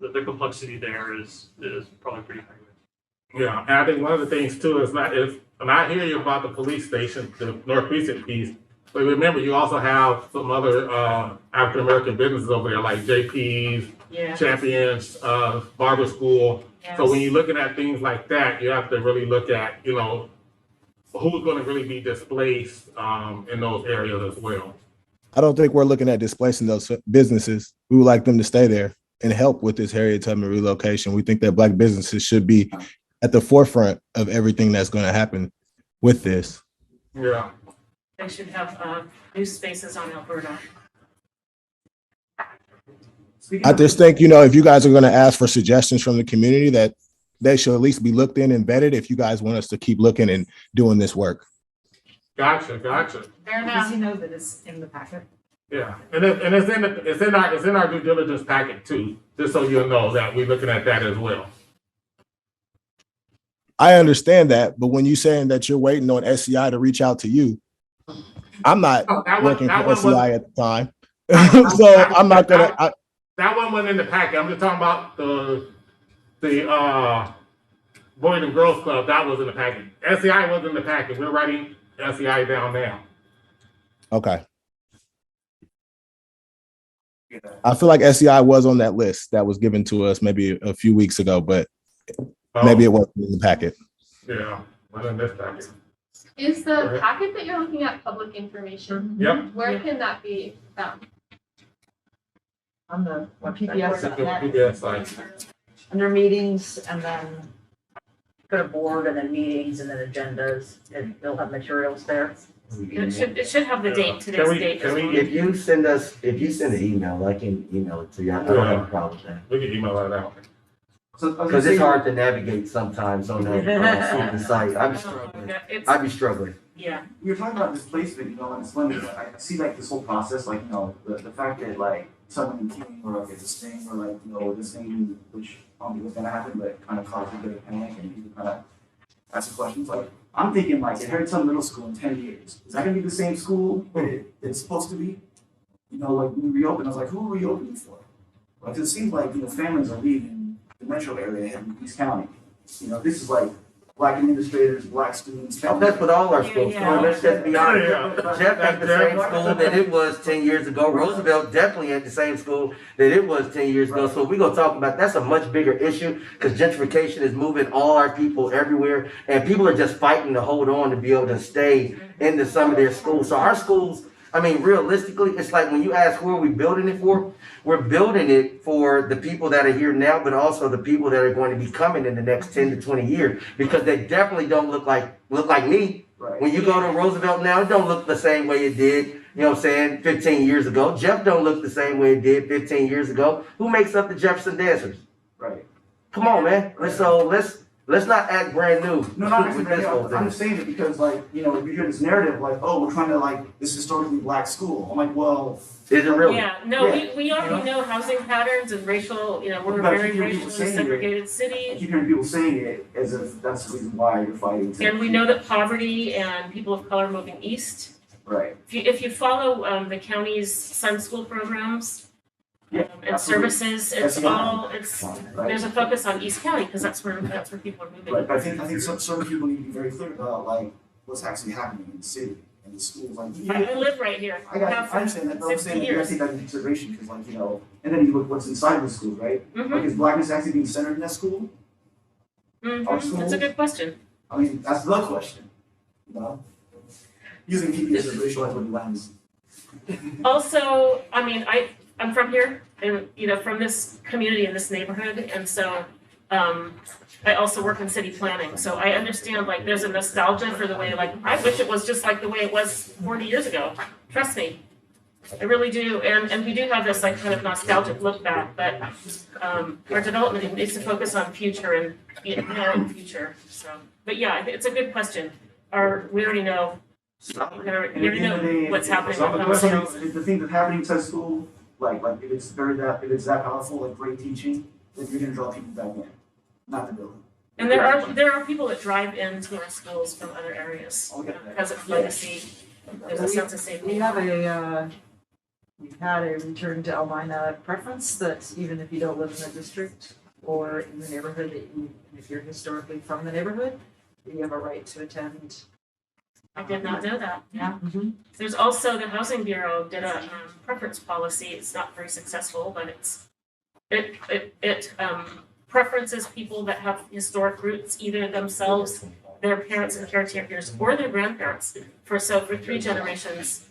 Speaker 11: the complexity there is probably pretty high.
Speaker 1: Yeah, and I think one of the things too and I hear you about the police station, the North Precinct piece, but remember, you also have some other African American businesses over there, like JP's, Champions, Barber School.
Speaker 2: Yes.
Speaker 1: So when you're looking at things like that, you have to really look at, who's going to really be displaced in those areas as well.
Speaker 16: I don't think we're looking at displacing those businesses. We would like them to stay there and help with this Harriet Tubman relocation. We think that Black businesses should be at the forefront of everything that's going to happen with this.
Speaker 1: Yeah.
Speaker 5: They should have new spaces on Alberta.
Speaker 16: I just think, if you guys are going to ask for suggestions from the community, that they should at least be looked in and vetted if you guys want us to keep looking and doing this work.
Speaker 1: Gotcha.
Speaker 2: Fair enough. Does he know that it's in the packet?
Speaker 1: Yeah, and it's in our due diligence packet too, just so you'll know that we're looking at that as well.
Speaker 16: I understand that, but when you're saying that you're waiting on SCI to reach out to you, I'm not working for SCI at the time. So I'm not going to.
Speaker 1: That one wasn't in the packet. I'm just talking about the Boys and Girls Club. That was in the packet. SCI wasn't in the packet. We're writing SCI down now.
Speaker 16: Okay. I feel like SCI was on that list that was given to us maybe a few weeks ago, but maybe it wasn't in the packet.
Speaker 1: Yeah, not in this packet.
Speaker 15: Is the packet that you're looking at public information?
Speaker 1: Yep.
Speaker 15: Where can that be found?
Speaker 2: On the
Speaker 1: PBS site.
Speaker 2: Under meetings, and then go to board, and then meetings, and then agendas, and they'll have materials there.
Speaker 5: It should have the date, today's date.
Speaker 12: If you send an email, I can email it to you. I don't have a problem with that.
Speaker 1: We can email that out.
Speaker 12: Because it's hard to navigate sometimes on the site. I'd be struggling.
Speaker 5: Yeah.
Speaker 3: You're talking about displacement, and it's funny, I see this whole process, the fact that someone came or this thing or this thing which was gonna happen, but kind of caused a bit of panic and people kind of ask questions. I'm thinking at Harriet Tubman Middle School in 10 years, is that gonna be the same school that it's supposed to be? When we reopen, I was like, who are we opening for? It seems like families are leaving the metro area and East County. This is black administrators, black students.
Speaker 12: Oh, that's with all our schools.
Speaker 2: Yeah.
Speaker 12: Come on, let's just be honest.
Speaker 1: Yeah.
Speaker 12: Jeff ain't the same school that it was 10 years ago. Roosevelt definitely ain't the same school that it was 10 years ago. So we're gonna talk about, that's a much bigger issue because gentrification is moving all our people everywhere. And people are just fighting to hold on to be able to stay into some of their schools. So our schools, I mean, realistically, it's like when you ask who are we building it for, we're building it for the people that are here now, but also the people that are going to be coming in the next 10 to 20 years, because they definitely don't look like me.
Speaker 3: Right.
Speaker 12: When you go to Roosevelt now, it don't look the same way it did, you know what I'm saying, 15 years ago. Jeff don't look the same way it did 15 years ago. Who makes up the Jefferson Dancers?
Speaker 3: Right.
Speaker 12: Come on, man. Let's not act brand new.
Speaker 3: No, not
Speaker 12: with
Speaker 3: necessarily.
Speaker 12: this whole
Speaker 3: I'm
Speaker 12: thing.
Speaker 3: just saying it because, like, you know, if you hear this narrative, like, oh, we're trying to, like, this historically black school. I'm like, well.
Speaker 12: Is it really?
Speaker 5: Yeah, no,
Speaker 3: Yeah.
Speaker 5: we already know housing patterns and racial, we're a
Speaker 3: But I
Speaker 5: very
Speaker 3: keep hearing people
Speaker 5: racially
Speaker 3: saying it.
Speaker 5: segregated
Speaker 3: I
Speaker 5: city.
Speaker 3: keep hearing people saying it as if that's the reason why you're fighting.
Speaker 5: And we know that poverty and people of color moving east.
Speaker 3: Right.
Speaker 5: If you follow the county's Sun School programs
Speaker 3: Yeah.
Speaker 5: and
Speaker 3: absolutely.
Speaker 5: services,
Speaker 3: Right.
Speaker 5: there's a focus on East County because that's where people are moving.
Speaker 3: Right, but I think certain people need to be very clear about, like, what's actually happening in the city and the schools. Like,
Speaker 5: I live right here.
Speaker 3: I got,
Speaker 5: Have
Speaker 3: I understand that, but I'm
Speaker 5: 60
Speaker 3: saying that you gotta
Speaker 5: years.
Speaker 3: take that into consideration, because, like, you know, and then you look what's inside the schools, right?
Speaker 5: Mhm.
Speaker 3: Like, is blackness actually being centered in that school? Our
Speaker 5: Mhm, that's a good question.
Speaker 3: I mean, that's the question, you know? Using PPS as a racial equity lens.
Speaker 5: Also, I'm from here and, from this community in this neighborhood, and so, I also work in city planning, so I understand, like, there's a nostalgia for the way, like, I wish it was just like the way it was 40 years ago, trust me. I really do, and we do have this, like, kind of nostalgic look back, but, our development needs to focus on future and, future, so. But yeah, it's a good question, we already know, we already know what's happening with housing.
Speaker 3: The thing that's happening inside school, like if it's that powerful, like great teaching, then you're gonna draw people back in, not the building.
Speaker 5: And there are people that drive into our schools from other areas, because it's legacy, there's a sense of safety.
Speaker 13: We have we've had a return to Albina preference that even if you don't live in the district or in the neighborhood if you're historically from the neighborhood, you have a right to attend.
Speaker 5: I did not know that, yeah.
Speaker 13: Mm-hmm.
Speaker 5: There's also, the Housing Bureau did a preference policy, it's not very successful, but it preferences people that have historic roots, either themselves, their parents and caretakers, or their grandparents, for 3 generations.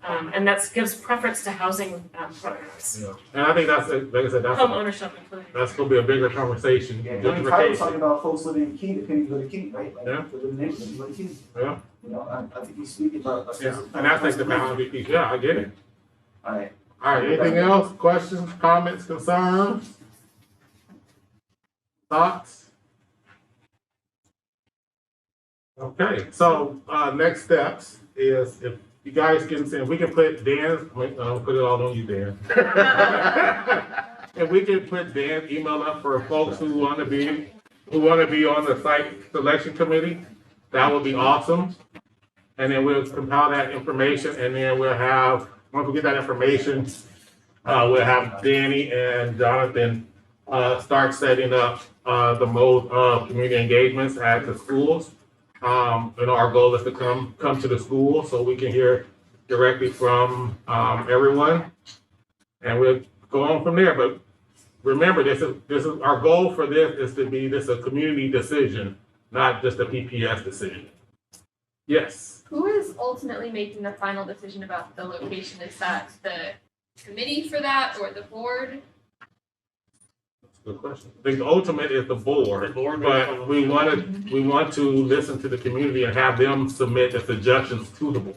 Speaker 5: And that gives preference to housing programs.
Speaker 1: Yeah. And I think that's, like I said,
Speaker 5: Home ownership included.
Speaker 1: that's gonna be a bigger conversation.
Speaker 3: Yeah, I mean, Tyler was talking
Speaker 1: Gentrification.
Speaker 3: about folks living in Keene, depending on the Keene, right? Like,
Speaker 1: Yeah.
Speaker 3: if they live in the neighborhood, you live in Keene.
Speaker 1: Yeah,
Speaker 3: You know, I think he's speaking about.
Speaker 1: yeah, and that's like the boundary piece, yeah, I get it.
Speaker 3: Alright.
Speaker 1: All right, anything else, questions, comments, concerns? Thoughts? Okay, so, next steps is if you guys can send, we can put Dan, put it all on you, Dan. If we can put Dan's email up for folks who wanna be on the site selection committee, that would be awesome. And then we'll compile that information, and then we'll have, once we get that information, we'll have Danny and Jonathan, start setting up, the mode of community engagements at the schools. Our goal is to come to the school so we can hear directly from, everyone. And we'll go on from there, but remember, this is, our goal for this is to be, a community decision, not just a PPS decision. Yes.
Speaker 15: Who is ultimately making the final decision about the location? Is that the committee for that or the board?
Speaker 1: Good question. I think the ultimate is the board, but we want to listen to the community and have them submit the suggestions to the board.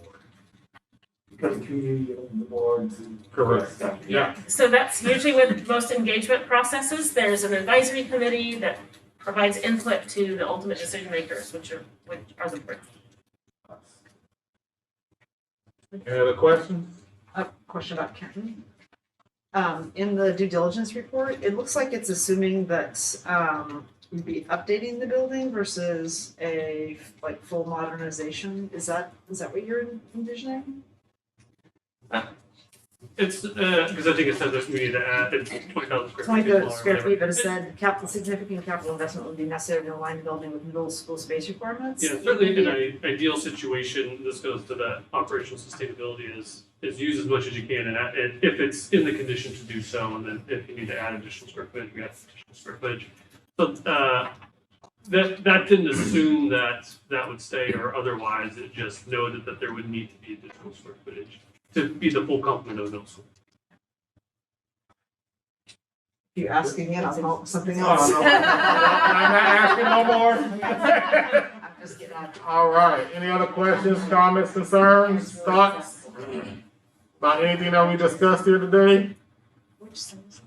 Speaker 3: Because the community and the board to.
Speaker 1: Correct. Yeah.
Speaker 5: So that's usually with most engagement processes, there's an advisory committee that provides input to the ultimate decision makers, which are the board.
Speaker 1: Any other questions?
Speaker 13: A question about Kenton. In the due diligence report, it looks like it's assuming that you'd be updating the building versus a full modernization. Is that what you're envisioning?
Speaker 11: It's, because I think it says that we need to add, it's 20,000 square feet.
Speaker 13: 20 square
Speaker 11: whatever.
Speaker 13: feet, but it said significant capital investment would be necessary to align the building with middle school space requirements.
Speaker 11: Yeah, certainly in an ideal situation, this goes to that operational sustainability is use as much as you can, and if it's in the condition to do so, and then if you need to add additional square footage, we have additional square footage. So, that didn't assume that would stay or otherwise, it just noted that there would need to be additional square footage to be the full complement of middle school.
Speaker 13: If you're asking it, I'll come up with something
Speaker 1: Oh,
Speaker 13: else.
Speaker 1: no. I'm not asking no more.
Speaker 13: I'm just kidding.
Speaker 1: All right, any other questions, comments, concerns, thoughts about anything that we discussed here today?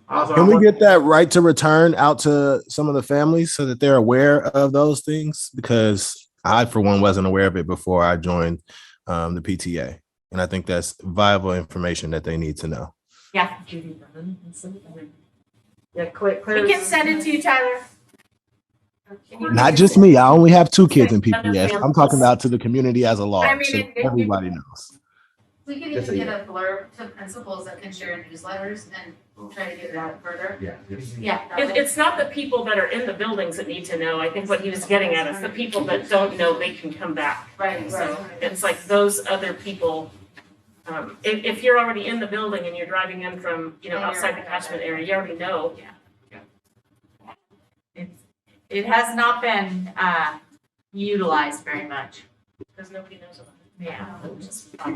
Speaker 1: Also,
Speaker 16: Can we get that right to return out to some of the families so that they're aware of those things? Because I, for one, wasn't aware of it before I joined the PTA. And I think that's viable information that they need to know.
Speaker 2: Yeah.
Speaker 13: Judy Brennan and some- Yeah, Claire.
Speaker 2: We can send it to you, Tyler.
Speaker 16: Not just me. I only have 2 kids in PPS. I'm talking about to the community as a large, so everybody knows.
Speaker 17: We could even get a blurb to principals that can share newsletters and try to get it out further.
Speaker 12: Yeah.
Speaker 5: Yeah, it's not the people that are in the buildings that need to know. I think what he was getting at is the people that don't know they can come back.
Speaker 17: Right,
Speaker 5: So it's like those other people. If you're already in the building and you're driving in from, outside the catchment area, you already know.
Speaker 2: It has not been utilized very much.
Speaker 5: Because nobody knows about it.
Speaker 2: Yeah.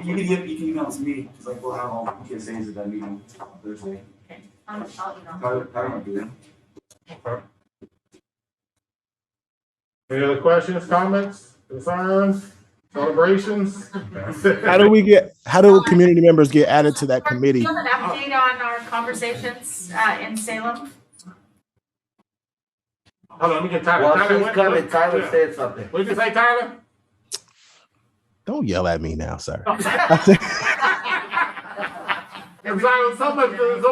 Speaker 3: You can email it to me, because like we'll have all PSAs at that meeting on Thursday.
Speaker 17: I'll email.
Speaker 3: Tyler might be there.
Speaker 1: Any other questions, comments, concerns, celebrations?
Speaker 16: How do community members get added to that committee?
Speaker 2: Do you have an update on our conversations in Salem?
Speaker 1: Hold on, let me get Tyler.
Speaker 12: While
Speaker 1: Tyler,
Speaker 12: she's coming, Tyler said something.
Speaker 1: What did you say, Tyler?
Speaker 16: Don't yell at me now, sir.
Speaker 1: So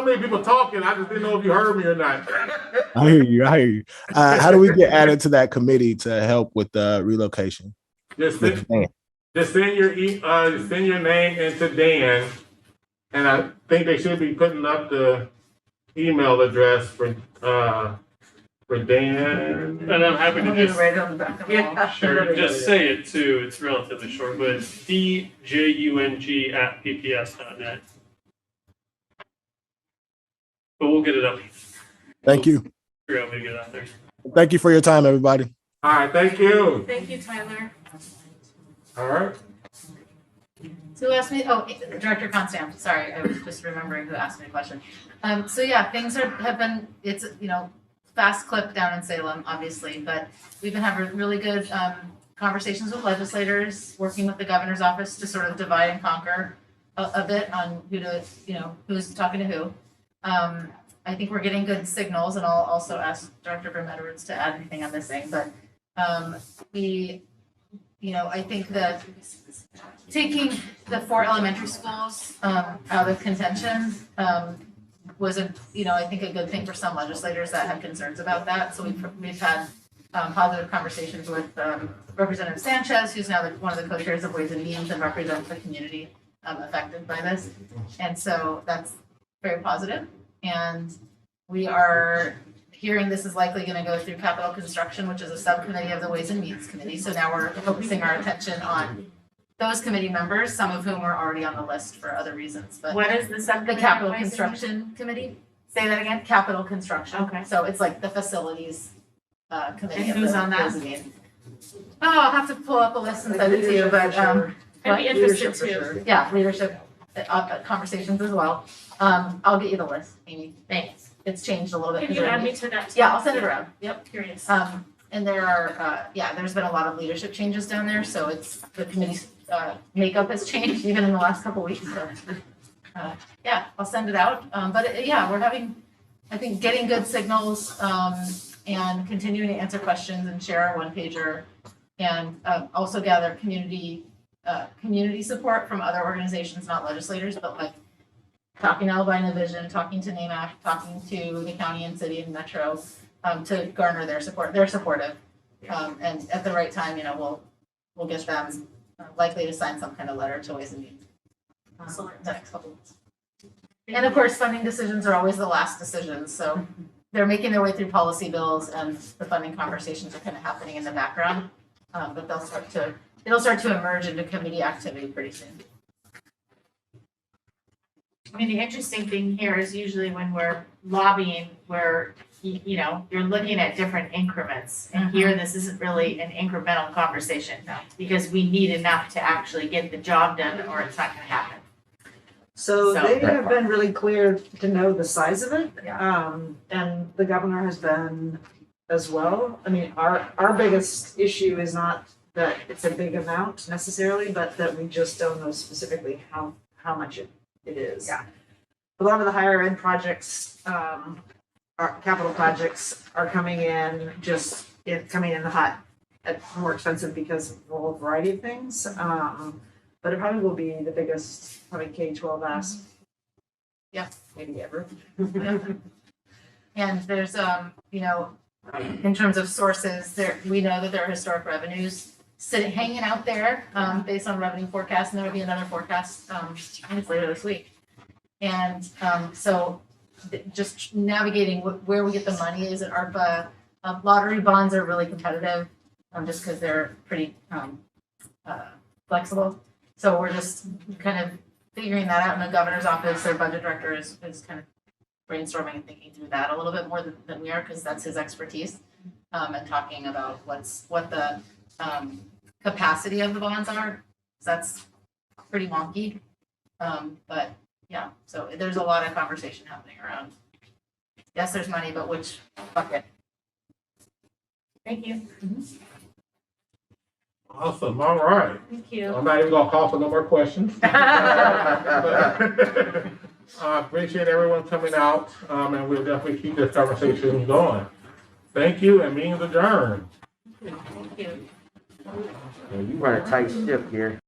Speaker 1: many people talking, I just didn't know if you heard me or not.
Speaker 16: I hear you. How do we get added to that committee to help with the relocation?
Speaker 1: Just send your name into Dan, and I think they should be putting up the email address for Dan.
Speaker 11: And I'm happy to just,
Speaker 2: Right on the back of the wall.
Speaker 11: sure, just say it too. It's relatively short, but it's djung@pps.net. But we'll get it up.
Speaker 16: Thank you.
Speaker 11: Figure out how to get it out there.
Speaker 16: Thank you for your time, everybody.
Speaker 1: All right, thank you.
Speaker 5: Thank you, Tyler.
Speaker 1: All right.
Speaker 17: So who asked me, Director Constant, sorry, I was just remembering who asked me a question. So yeah, things have been, it's, fast clip down in Salem, obviously, but we've been having really good conversations with legislators, working with the governor's office to sort of divide and conquer a bit on who to, who's talking to who. I think we're getting good signals, and I'll also ask Dr. Brim Edwards to add anything I'm missing, but I think that taking the 4 elementary schools out of contention was I think a good thing for some legislators that had concerns about that. So we've had positive conversations with Representative Sanchez, who's now one of the co-chairs of Ways and Means and represents the community affected by this. And so that's very positive. And we are hearing this is likely going to go through capital construction, which is a subcommittee of the Ways and Means Committee. So now we're focusing our attention on those committee members, some of whom are already on the list for other reasons. But
Speaker 2: What is the subcommittee?
Speaker 17: the Capital
Speaker 2: on Ways and
Speaker 17: Construction Committee,
Speaker 2: Say that again?
Speaker 17: Capital Construction.
Speaker 2: Okay.
Speaker 17: So it's like the facilities committee.
Speaker 2: And
Speaker 17: of
Speaker 2: who's
Speaker 17: the
Speaker 2: on that?
Speaker 17: Ways and Means. Oh, I'll have to pull up a list and send it to you, but
Speaker 5: I'd be interested
Speaker 13: Leadership for
Speaker 5: too.
Speaker 13: sure.
Speaker 17: yeah, leadership conversations as well. I'll get you the list, Amy. Thanks. It's changed a little bit.
Speaker 5: Can you add me to that? too?
Speaker 17: Yeah, I'll send it around. Yep.
Speaker 5: Curious.
Speaker 17: And there are, there's been a lot of leadership changes down there, so it's, the committee's makeup has changed even in the last couple of weeks, so. I'll send it out, but we're having, I think, getting good signals, and continuing to answer questions and share our one-pager, and also gather community support from other organizations, not legislators, but like talking to Albina Vision, talking to NAMAC, talking to the county and city and metro, to garner their support. They're supportive. And at the right time, we'll get them likely to sign some kind of letter to Ways and Means. Next couple months. And of course, funding decisions are always the last decisions, so they're making their way through policy bills and the funding conversations are kind of happening in the background. But it'll start to emerge into committee activity pretty soon.
Speaker 18: I mean, the interesting thing here is usually when we're lobbying, you know, you're looking at different increments. And here, this isn't really an incremental conversation. Because we need enough to actually get the job done or it's not gonna happen.
Speaker 13: So
Speaker 18: So-
Speaker 13: they have been really clear to know the size of it. And the governor has been as well. I mean, our biggest issue is not that it's a big amount necessarily, but that we just don't know specifically how much it is.
Speaker 2: Yeah.
Speaker 13: A lot of the higher ed projects, our capital projects are coming in the hot, at more expensive because of a whole variety of things. But it probably will be the biggest, probably K-12 ask.
Speaker 17: Yeah.
Speaker 13: Maybe ever.
Speaker 17: And there's, you know, in terms of sources, we know that there are historic revenues hanging out there, based on revenue forecast, and there will be another forecast, I think it's later this week. And, so just navigating where we get the money is at ARPA. Lottery bonds are really competitive, just because they're pretty, flexible. So we're just kind of figuring that out in the governor's office. Their budget director is kind of brainstorming and thinking through that a little bit more than we are, because that's his expertise. And talking about what the capacity of the bonds are. So that's pretty wonky. But yeah, so there's a lot of conversation happening around. Yes, there's money, but which bucket?
Speaker 18: Thank you.
Speaker 1: Awesome, all right.
Speaker 18: Thank you.
Speaker 1: I'm not even gonna call for no more questions. Appreciate everyone coming out, and we'll definitely keep this conversation going. Thank you, and meeting's adjourned.
Speaker 18: Thank you.
Speaker 12: You run a tight ship here.